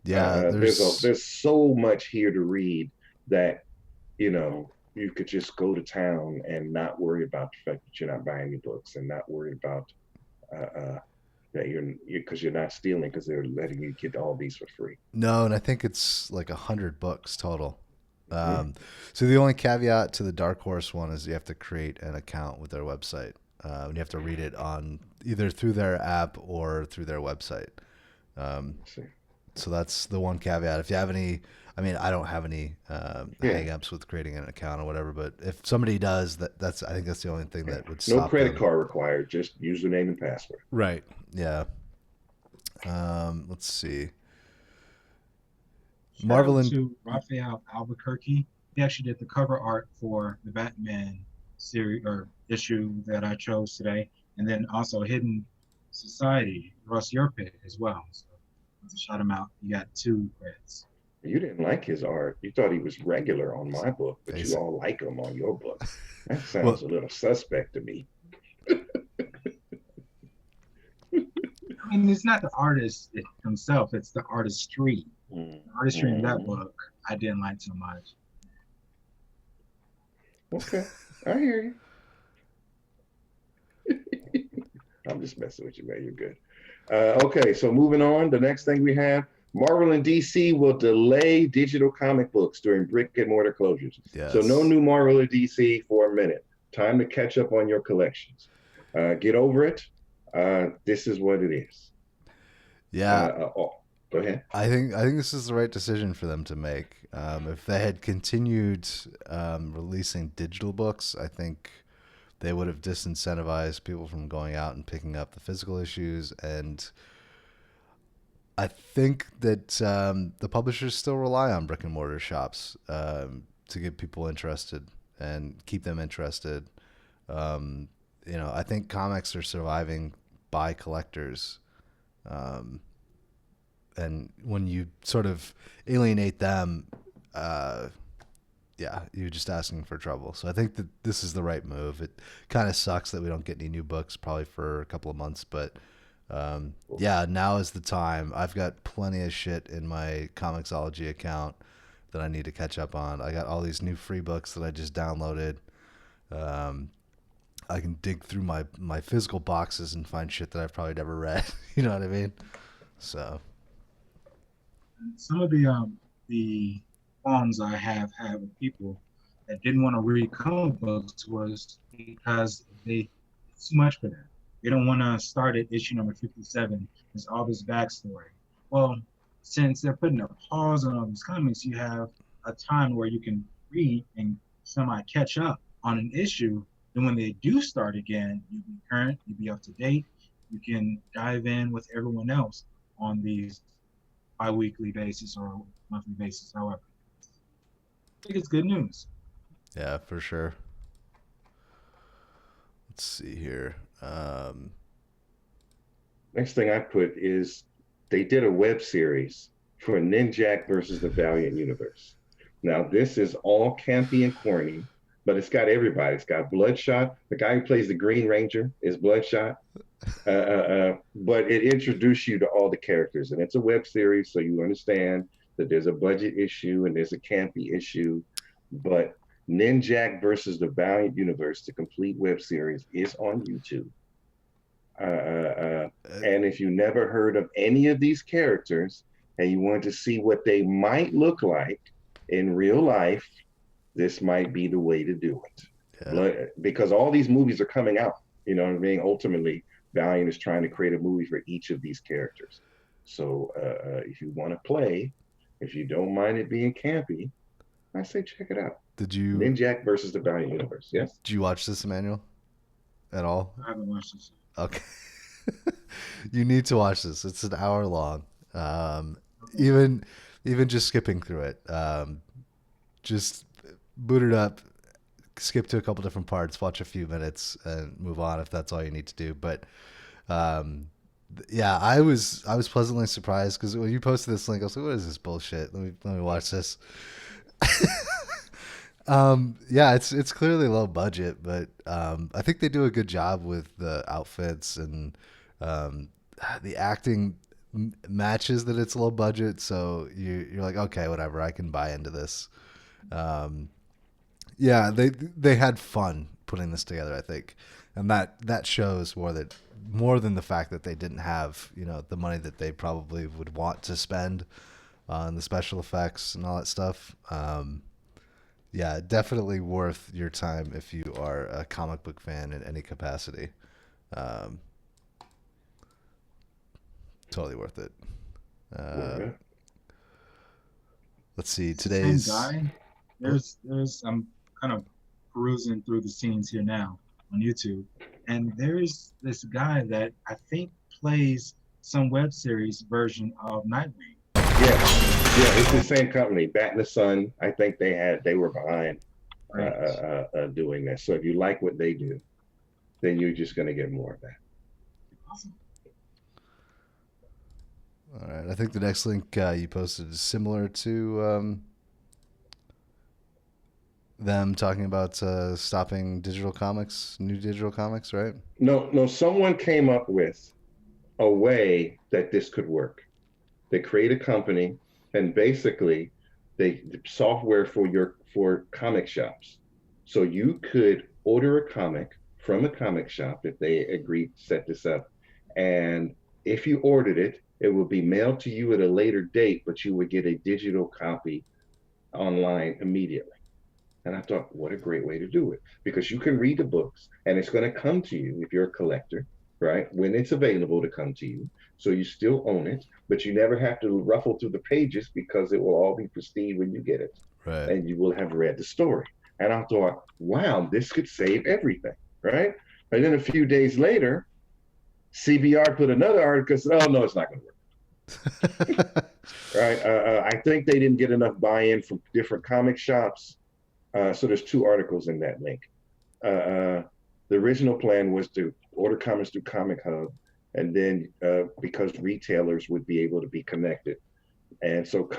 Yeah, there's so much here to read that you could just go to town and not worry about the fact that you're not buying any books, and not worry about that you're not stealing because they're letting you get all these for free. No, and I think it's like 100 books total. So the only caveat to the Dark Horse one is you have to create an account with their website. And you have to read it on either through their app or through their website. So that's the one caveat. If you have any, I mean, I don't have any hang-ups with creating an account or whatever, but if somebody does, I think that's the only thing that would stop No credit them. card required, just username and password. Right, yeah. Let's see. Marvel and to Raphael Albuquerque. He actually did the cover art for the Batman series or issue that I chose today, and then also Hidden Society, Russ, your pick as well. So to shout him out, you got 2 credits. You didn't like his art. You thought he was regular on my book, but you all like him on your book. That sounds a little suspect to me. I mean, it's not the artist himself; it's the artistry. The artistry in that book, I didn't like so much. Okay, I hear you. I'm just messing with you, man. You're good. Okay, so moving on. The next thing we have, Marvel and DC will delay digital comic books during brick-and-mortar closures. Yes. So no new Marvel or DC for a minute. Time to catch up on your collections. Get over it. This is what it is. Yeah. Go ahead. I think this is the right decision for them to make. If they had continued releasing digital books, I think they would have disincentivized people from going out and picking up the physical issues. And I think that the publishers still rely on brick and mortar shops to get people interested and keep them interested. I think comics are surviving by collectors. And when you sort of alienate them, you're just asking for trouble. So I think that this is the right move. It kind of sucks that we don't get any new books probably for a couple of months, but now is the time. I've got plenty of shit in my Comixology account that I need to catch up on. I got all these new free books that I just downloaded. I can dig through my physical boxes and find shit that I've probably never read. You know what I mean? So some of the qualms I have had with people that didn't want to read comic books was because it's too much for them. They don't want to start at issue number 57. There's all this backstory. Well, since they're putting a pause on all these comics, you have a time where you can read and catch up on an issue. Then when they do start again, you'll be current, you'll be up to date. You can dive in with everyone else on these bi-weekly basis or monthly basis, however. think it's good news. Yeah, for sure. Let's see here. Next thing I put is they did a web series for Ninjak versus the Valiant Universe. Now, this is all campy and corny, but it's got everybody. It's got Bloodshot. The guy who plays the Green Ranger is Bloodshot. But it introduced you to all the characters, and it's a web series, so you understand that there's a budget issue and there's a campy issue. But Ninjak versus the Valiant Universe, the complete web series, is on YouTube. And if you never heard of any of these characters and you want to see what they might look like in real life, this might be the way to do it. Yeah. Because all these movies are coming out. You know what I mean? Ultimately, Valiant is trying to create a movie for each of these characters. So if you want to play, if you don't mind it being campy, I say check it out. Did you Ninjak versus the Valiant Universe. Yes. did you watch this, Emmanuel? At all? I haven't watched this. Okay. You need to watch this. It's an hour long. Even just skipping through it. Just boot it up, skip to a couple different parts, watch a few minutes, and move on if that's all you need to do. But yeah, I was pleasantly surprised because when you posted this link, I was like, "What is this bullshit? Let me watch this." Yeah, it's clearly low budget, but I think they do a good job with the outfits and the acting matches that it's low budget. So you're like, okay, whatever, I can buy into this. Yeah, they had fun putting this together, I think, and that shows more than the fact that they didn't have the money that they probably would want to spend on the special effects and all that stuff. Yeah, definitely worth your time if you are a comic book fan in any capacity. Um, totally worth it. Let's see today's. Same guy. There's I'm kind of perusing through the scenes here now on YouTube, and there's this guy that I think plays some web series version of Nightwing. Yeah, it's the same company, Bat in the Sun. I think they were behind Right. doing this. So if you like what they do, then you're just going to get more of that. Awesome. All right, I think the next link you posted is similar to them talking about stopping digital comics, new digital comics, right? No, someone came up with a way that this could work. They create a company, and basically, they software for comic shops. So you could order a comic from a comic shop if they agreed to set this up, and if you ordered it, it would be mailed to you at a later date, but you would get a digital copy online immediately. And I thought, what a great way to do it, because you can read the books and it's going to come to you if you're a collector, right? When it's available to come to you. So you still own it, but you never have to ruffle through the pages because it will all be pristine when you get it. Right. And you will have read the story. And I thought, wow, this could save everything, right? And then a few days later, CBR put another article and said, oh, no, it's not going to work. Right? I think they didn't get enough buy-in from different comic shops. So there's two articles in that link. The original plan was to order comics through Comic Hub, and then because retailers would be able to be connected, and so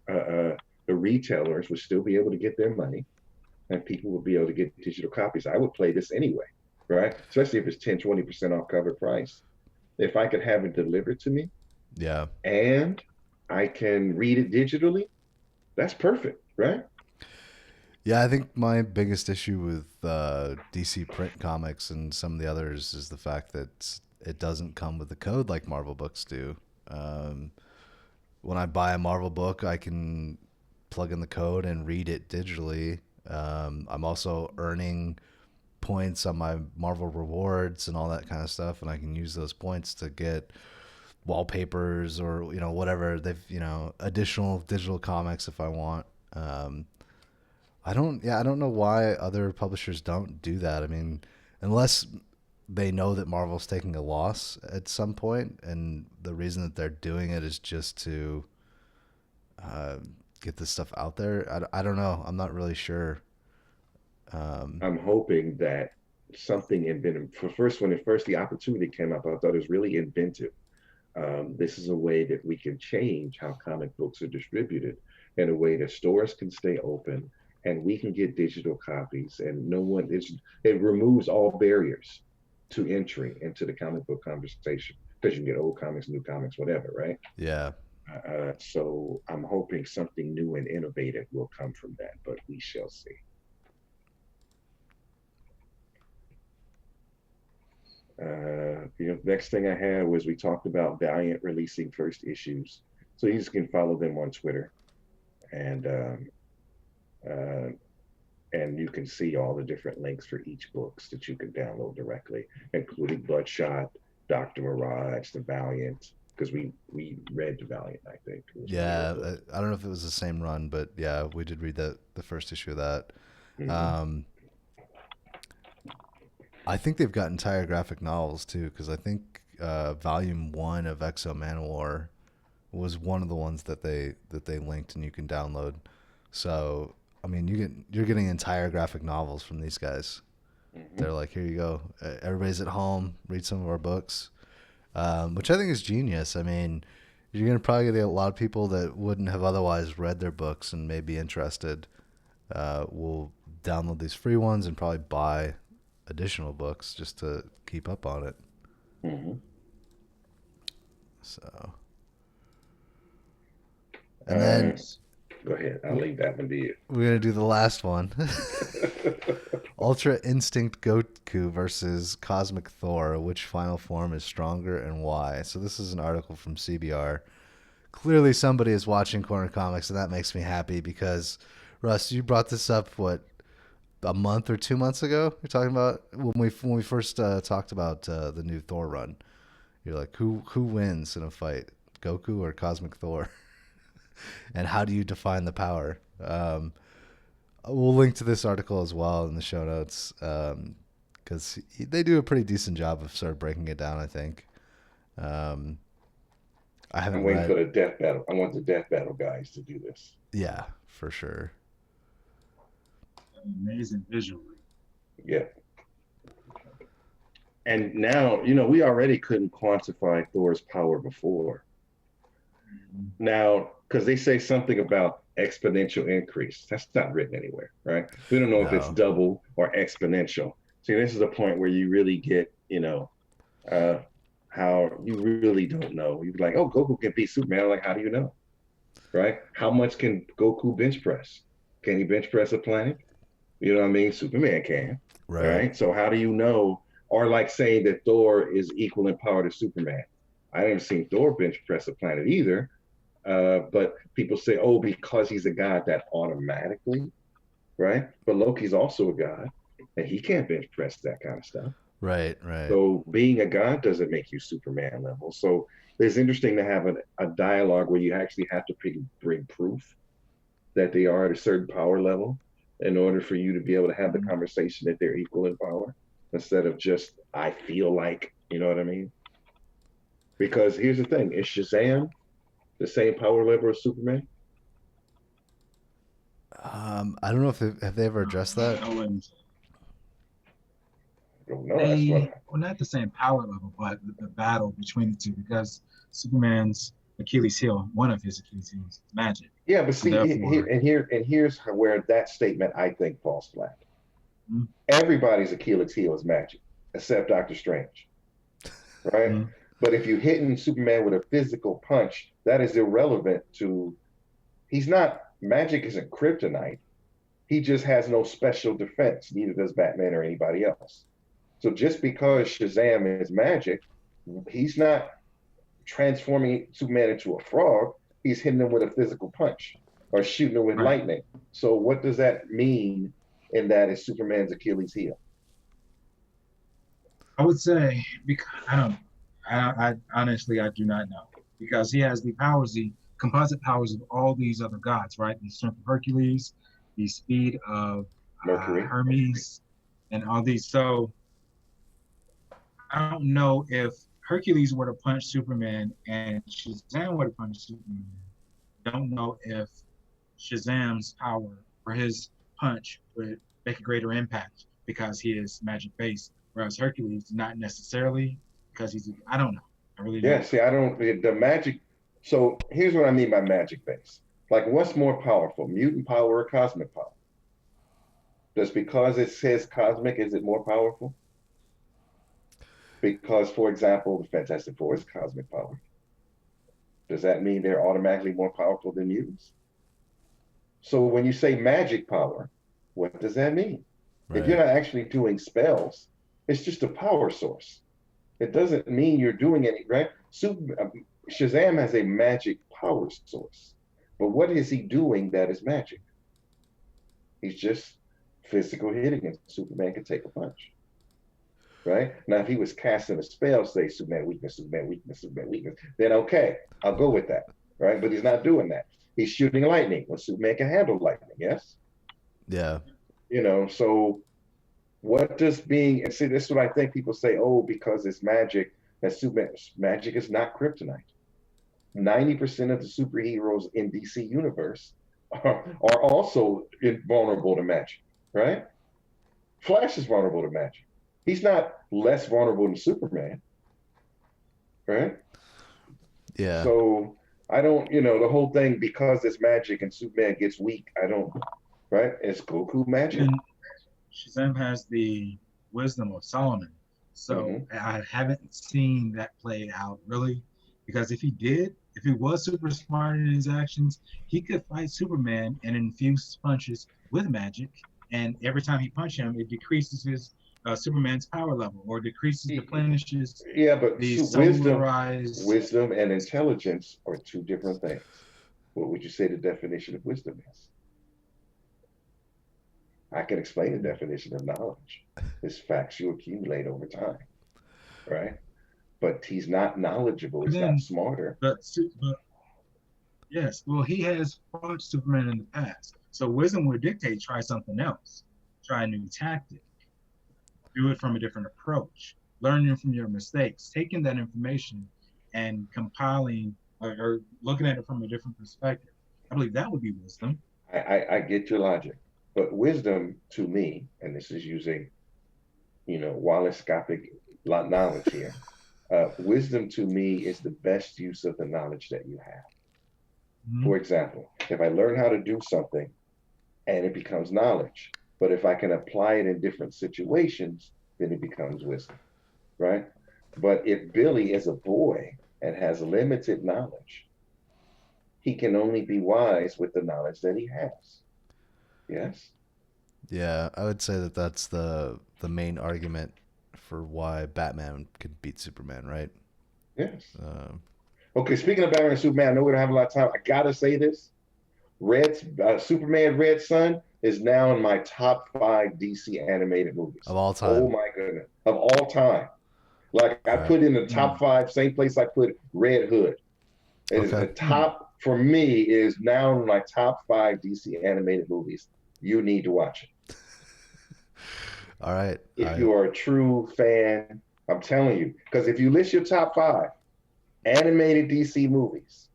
the retailers would still be able to get their money, and people would be able to get digital copies. I would play this anyway, right? Especially if it's 10-20% off cover price. If I could have it delivered to me, Yeah. and I can read it digitally, that's perfect, right? Yeah, I think my biggest issue with DC print comics and some of the others is the fact that it doesn't come with a code like Marvel books do. When I buy a Marvel book, I can plug in the code and read it digitally. I'm also earning points on my Marvel rewards and all that kind of stuff, and I can use those points to get wallpapers or whatever they've additional digital comics if I want. I don't know why other publishers don't do that. I mean, unless they know that Marvel's taking a loss at some point, and the reason that they're doing it is just to get this stuff out there. I don't know. I'm not really sure. I'm hoping that something inventive. For first, when the opportunity came up, I thought it was really inventive. This is a way that we can change how comic books are distributed in a way that stores can stay open and we can get digital copies, and no one is. It removes all barriers to entry into the comic book conversation because you can get old comics, new comics, whatever, right? Yeah. So I'm hoping something new and innovative will come from that, but we shall see. The next thing I had was we talked about Valiant releasing first issues, so you just can follow them on Twitter, and uh, and you can see all the different links for each books that you can download directly, including Bloodshot, Doctor Mirage, the Valiant, because we read the Valiant, I think. It was one of your Yeah. books. I don't know if it was the same run, but yeah, we did read the first issue of that. Hmm. Um, I think they've got entire graphic novels too, because I think Volume 1 of Exo Manowar was one of the ones that they linked and you can download. So I mean, you're getting entire graphic novels from these guys. Hmm. They're like, here you go. Everybody's at home. Read some of our books, which I think is genius. I mean, you're gonna probably get a lot of people that wouldn't have otherwise read their books and may be interested. Will download these free ones and probably buy additional books just to keep up on it. Hmm. So, and Uh, then Go ahead. I'll leave that one to you. we're gonna do the last one. Ultra Instinct Goku versus Cosmic Thor. Which final form is stronger and why? So this is an article from CBR. Clearly somebody is watching Corner Comics, and that makes me happy because, Russ, you brought this up, what, a month or 2 months ago? You're talking about when we first talked about the new Thor run. You're like, who wins in a fight, Goku or Cosmic Thor? And how do you define the power? We'll link to this article as well in the show notes because they do a pretty decent job of sort of breaking it down, I think. Um, I I'm haven't waiting for read. the death battle. I want the death battle guys to do this. Yeah, for sure. Amazing visually. Yeah. And now, we already couldn't quantify Thor's power before. Now, because they say something about exponential increase. That's not written anywhere, right? We don't know if it's No. double or exponential. See, this is a point where you really get, uh, how you really don't know. You're like, oh, Goku can beat Superman. I'm like, how do you know? Right? How much can Goku bench press? Can he bench press a planet? You know what I mean? Superman can. All Right. right. So how do you know? Or like saying that Thor is equal in power to Superman. I haven't seen Thor bench press a planet either. But people say, oh, because he's a god, that automatically, right? But Loki's also a god, and he can't bench press that kind of stuff. Right. Right. So being a god doesn't make you Superman level. So it's interesting to have a dialogue where you actually have to bring proof that they are at a certain power level in order for you to be able to have the conversation that they're equal in power instead of just, I feel like, you know what I mean? Because here's the thing, is Shazam the same power level as Superman? I don't know if have they ever addressed that. I wouldn't. I don't know. That's what. Well, not the same power level, but the battle between the two, because Superman's Achilles heel, one of his Achilles heels, is magic. Yeah, but So see, therefore, here's where that statement I think falls flat. mm-hmm. Everybody's Achilles heel is magic, except Doctor Strange, right? Mm-hmm. But if you're hitting Superman with a physical punch, that is irrelevant to. He's not magic. Isn't kryptonite. He just has no special defense. Neither does Batman or anybody else. So just because Shazam is magic, he's not transforming Superman into a frog. He's hitting him with a physical punch or shooting him with Right. lightning. So what does that mean in that is Superman's Achilles heel? I would say, because I don't, I honestly I do not know, because he has the powers, the composite powers of all these other gods, right? The strength of Hercules, the speed of Mercury. Hermes, and all these. So I don't know if Hercules were to punch Superman and Shazam were to punch Superman. Don't know if Shazam's power or his punch would make a greater impact because he is magic based, whereas Hercules not necessarily because he's I don't know. I really Yeah, don't. see, I don't, the magic. So here's what I mean by magic base. Like, what's more powerful, mutant power or cosmic power? Just because it says cosmic, is it more powerful? Because, for example, the Fantastic Four is cosmic power. Does that mean they're automatically more powerful than mutants? So when you say magic power, what does that mean? If you're Right. not actually doing spells, it's just a power source. It doesn't mean you're doing any, right? Shazam has a magic power source. But what is he doing that is magic? He's just physical hitting, and Superman can take a punch, right? Now, if he was casting a spell, say Superman weakness, Superman weakness, Superman weakness, then okay, I'll go with that, right? But he's not doing that. He's shooting lightning when Superman can handle lightning, yes? Yeah. So what does being, and see, this is what I think people say, oh, because it's magic, that Superman, magic is not kryptonite. 90% of the superheroes in DC universe are also vulnerable to magic, right? Flash is vulnerable to magic. He's not less vulnerable than Superman, right? Yeah. So I don't, the whole thing, because it's magic and Superman gets weak, I don't, right? It's Goku magic. And Shazam has the wisdom of Solomon. So Mm-hmm. I haven't seen that play out really, because if he did, if he was super smart in his actions, he could fight Superman and infuse punches with magic. And every time he punches him, it decreases his Superman's power level or decreases, replenishes Yeah, but the wisdom, solarized. wisdom and intelligence are two different things. What would you say the definition of wisdom is? I can explain the definition of knowledge. It's facts you accumulate over time, right? But he's not knowledgeable. But He's not then, smarter. but yes, well, he has fought Superman in the past. So wisdom would dictate try something else, try a new tactic, do it from a different approach, learning from your mistakes, taking that information and compiling or looking at it from a different perspective. I believe that would be wisdom. I get your logic, but wisdom to me, and this is using, Wallace-scopic knowledge here. Wisdom to me is the best use of the knowledge that you have. Mm-hmm. For example, if I learn how to do something and it becomes knowledge, but if I can apply it in different situations, then it becomes wisdom, right? But if Billy is a boy and has limited knowledge, he can only be wise with the knowledge that he has. Yes? Yeah, I would say that that's the main argument for why Batman could beat Superman, right? Yes. Um, Okay, speaking of Batman and Superman, I know we don't have a lot of time. I gotta say this. Superman Red Sun is now in my top 5 DC animated movies. of all Oh time. my goodness. Of all time. Like, I All right. put in the top 5, same place I put Red Hood. It is Okay. the top, for me, is now in my top 5 DC animated movies. You need to watch it. All right. If you are a true fan, I'm telling you. Because if you list your top 5 animated DC movies,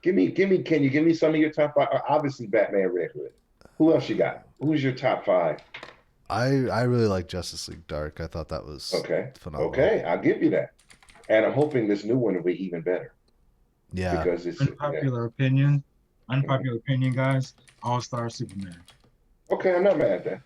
can you give me some of your top 5? Obviously, Batman Red Hood. Who else you got? Who's your top 5? I really like Justice League Dark. I thought that was phenomenal. Okay, I'll give you that. And I'm hoping this new one will be even better. Yeah. Because it's Unpopular opinion, guys. All-Star Superman. Okay, I'm not mad at that.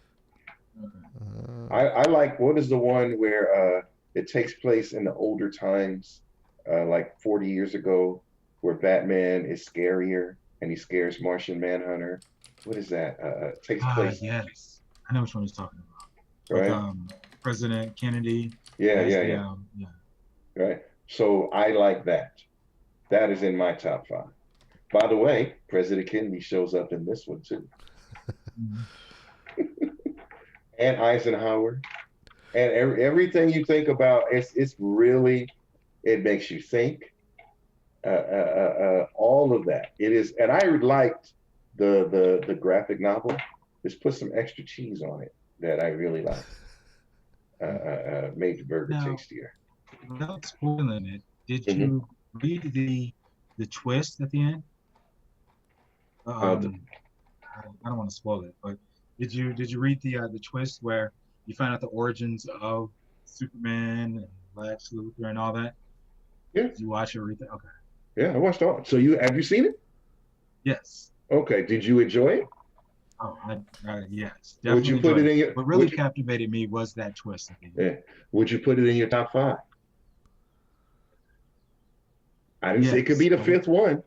I like, what is the one where it takes place in the older times, like 40 years ago, where Batman is scarier and he scares Martian Manhunter. What is that? It takes place. Yes, I know which one he's talking about. Right. With President Kennedy. Yeah. Right. So I like that. That is in my top 5. By the way, President Kennedy shows up in this one too. And Eisenhower. And everything you think about, it's really, it makes you think. All of that. It is, and I liked the graphic novel. Just put some extra cheese on it that I really liked. Made the burger tastier. Without spoiling it, did you read the twist at the end Uh, I don't want to spoil it, but did you read the twist where you find out the origins of Superman and Lex Luthor and all that? yeah, Did you watch it or read that? Okay. yeah, I watched all. So have you seen it? Yes. Okay, did you enjoy it? Oh, yes, Would you definitely put enjoyed it it. in your What really would you captivated me was that twist at the end. yeah, would you put it in your top five? I didn't say it could be Yes. the fifth one.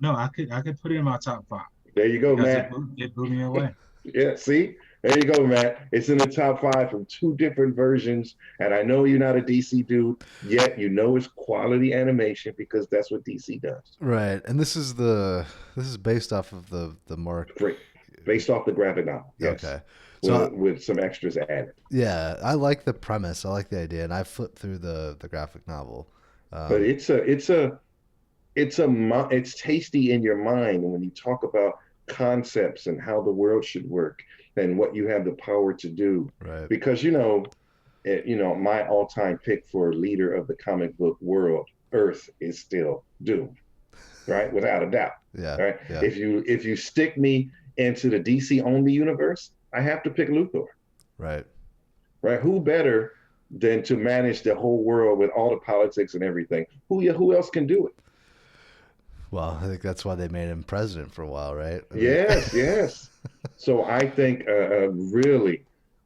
No, I could put it in my top five There you go, because Matt. it blew me away. Yeah, see? There you go, Matt. It's in the top five from two different versions. And I know you're not a DC dude, yet you know it's quality animation because that's what DC does. Right, and this is based off of the Mark. Great. Based off the graphic novel, yes. Okay, so With some extras added. yeah, I like the premise. I like the idea, and I flipped through the graphic novel. But it's tasty in your mind when you talk about concepts and how the world should work and what you have the power to do. Right. Because my all-time pick for leader of the comic book world, Earth, is still Doom, right? Without a doubt. Yeah. Right. Yeah. If you stick me into the DC only universe, I have to pick Luthor. Right. Right. Who better than to manage the whole world with all the politics and everything? Who else can do it? Well, I think that's why they made him president for a while, right? Yes, yes. So I think really,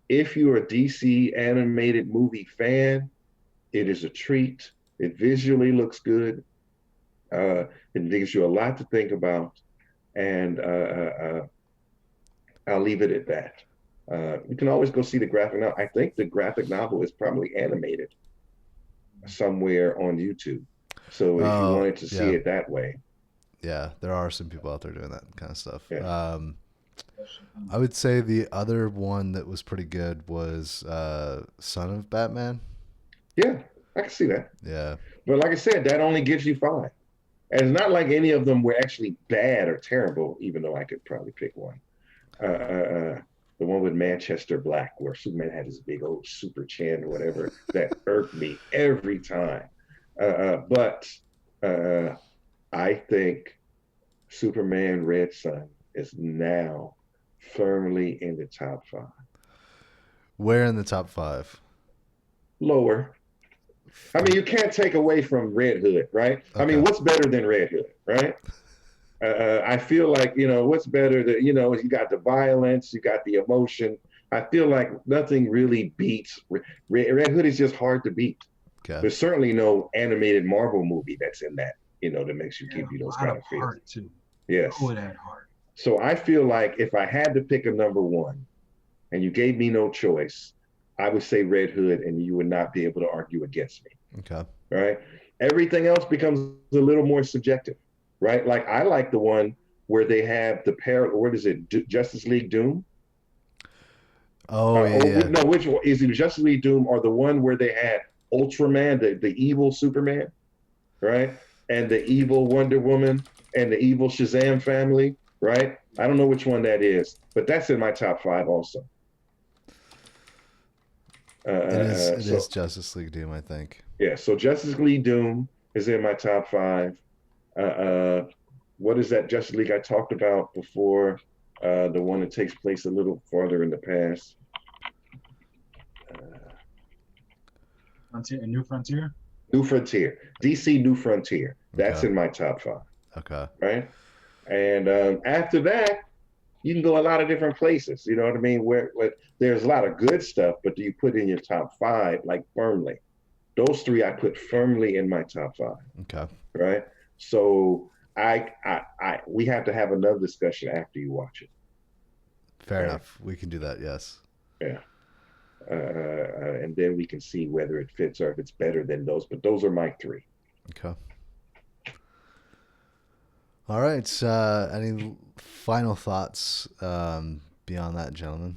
if you're a DC animated movie fan, it is a treat. It visually looks good. It gives you a lot to think about, and I'll leave it at that. You can always go see the graphic novel. I think the graphic novel is probably animated somewhere on YouTube. So if you wanted to see it that way. Yeah, there are some people out there doing that kind of stuff. Yeah. I would say the other one that was pretty good was Son of Batman. Yeah, I can see that. Yeah. But like I said, that only gives you five. And it's not like any of them were actually bad or terrible, even though I could probably pick one. The one with Manchester Black, where Superman had his big old super chin or whatever, that irked me every time. But I think Superman Red Sun is now firmly in the top five. Where in the top five? Lower. I mean, you can't take away from Red Hood, right? Okay. I mean, what's better than Red Hood, right? I feel like, what's better that, you got the violence, you got the emotion. I feel like nothing really beats Red Hood is just hard to beat. Okay. There's certainly no animated Marvel movie that's in that, that makes you give you those kind of feels. Heart too. Yes. Oh, it had heart. So I feel like if I had to pick a number one and you gave me no choice, I would say Red Hood and you would not be able to argue against me. Okay. Right? Everything else becomes a little more subjective, right? Like I like the one where they have what is it? Justice League Doom? Oh, yeah. No, which one? Is it Justice League Doom or the one where they had Ultraman, the evil Superman, right? And the evil Wonder Woman and the evil Shazam family, right? I don't know which one that is, but that's in my top five also. It is Justice League Doom, I think. Yeah, so Justice League Doom is in my top five. What is that Justice League I talked about before? The one that takes place a little farther in the past. New Frontier? New Frontier. DC New Frontier. That's in my top five. Okay. Right? And after that, you can go a lot of different places. You know what I mean? Where there's a lot of good stuff, but do you put in your top five, like firmly? Those three I put firmly in my top five. Okay. Right? So we have to have another discussion after you watch it. Fair enough. We can do that, yes. Yeah. And then we can see whether it fits or if it's better than those. But those are my three. Okay. All right. Any final thoughts beyond that, gentlemen?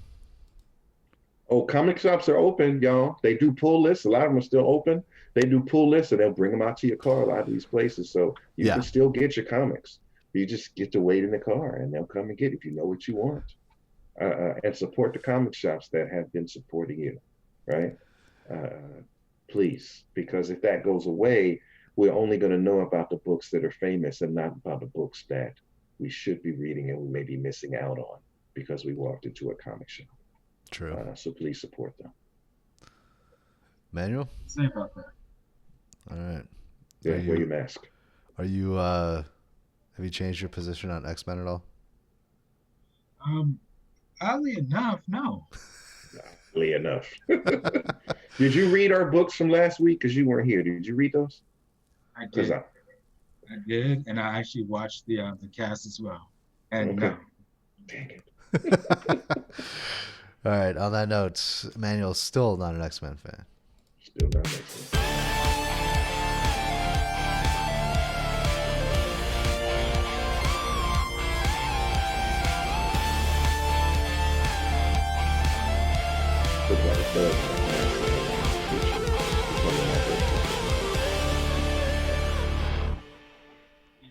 Oh, comic shops are open, y'all. They do pull lists. A lot of them are still open. They do pull lists, and they'll bring them out to your car. A lot of these places, so you can still get your comics. You just get to wait in the car, and they'll come and get it if you know what you want. And support the comic shops that have been supporting you, right? Please, because if that goes away, we're only going to know about the books that are famous and not about the books that we should be reading and we may be missing out on because we walked into a comic shop. True. So please support them. Manuel? Same about that. All right. Yeah, wear your mask. Are you, have you changed your position on X-Men at all? Oddly enough, no. Oddly enough. Did you read our books from last week? Because you weren't here. Did you read those? I did. I did, and I actually watched the cast as well. And okay. Dang it. All right. On that note, Manuel's still not an X-Men fan. Still not an X-Men fan.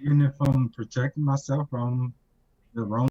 Even if I'm protecting myself from the wrong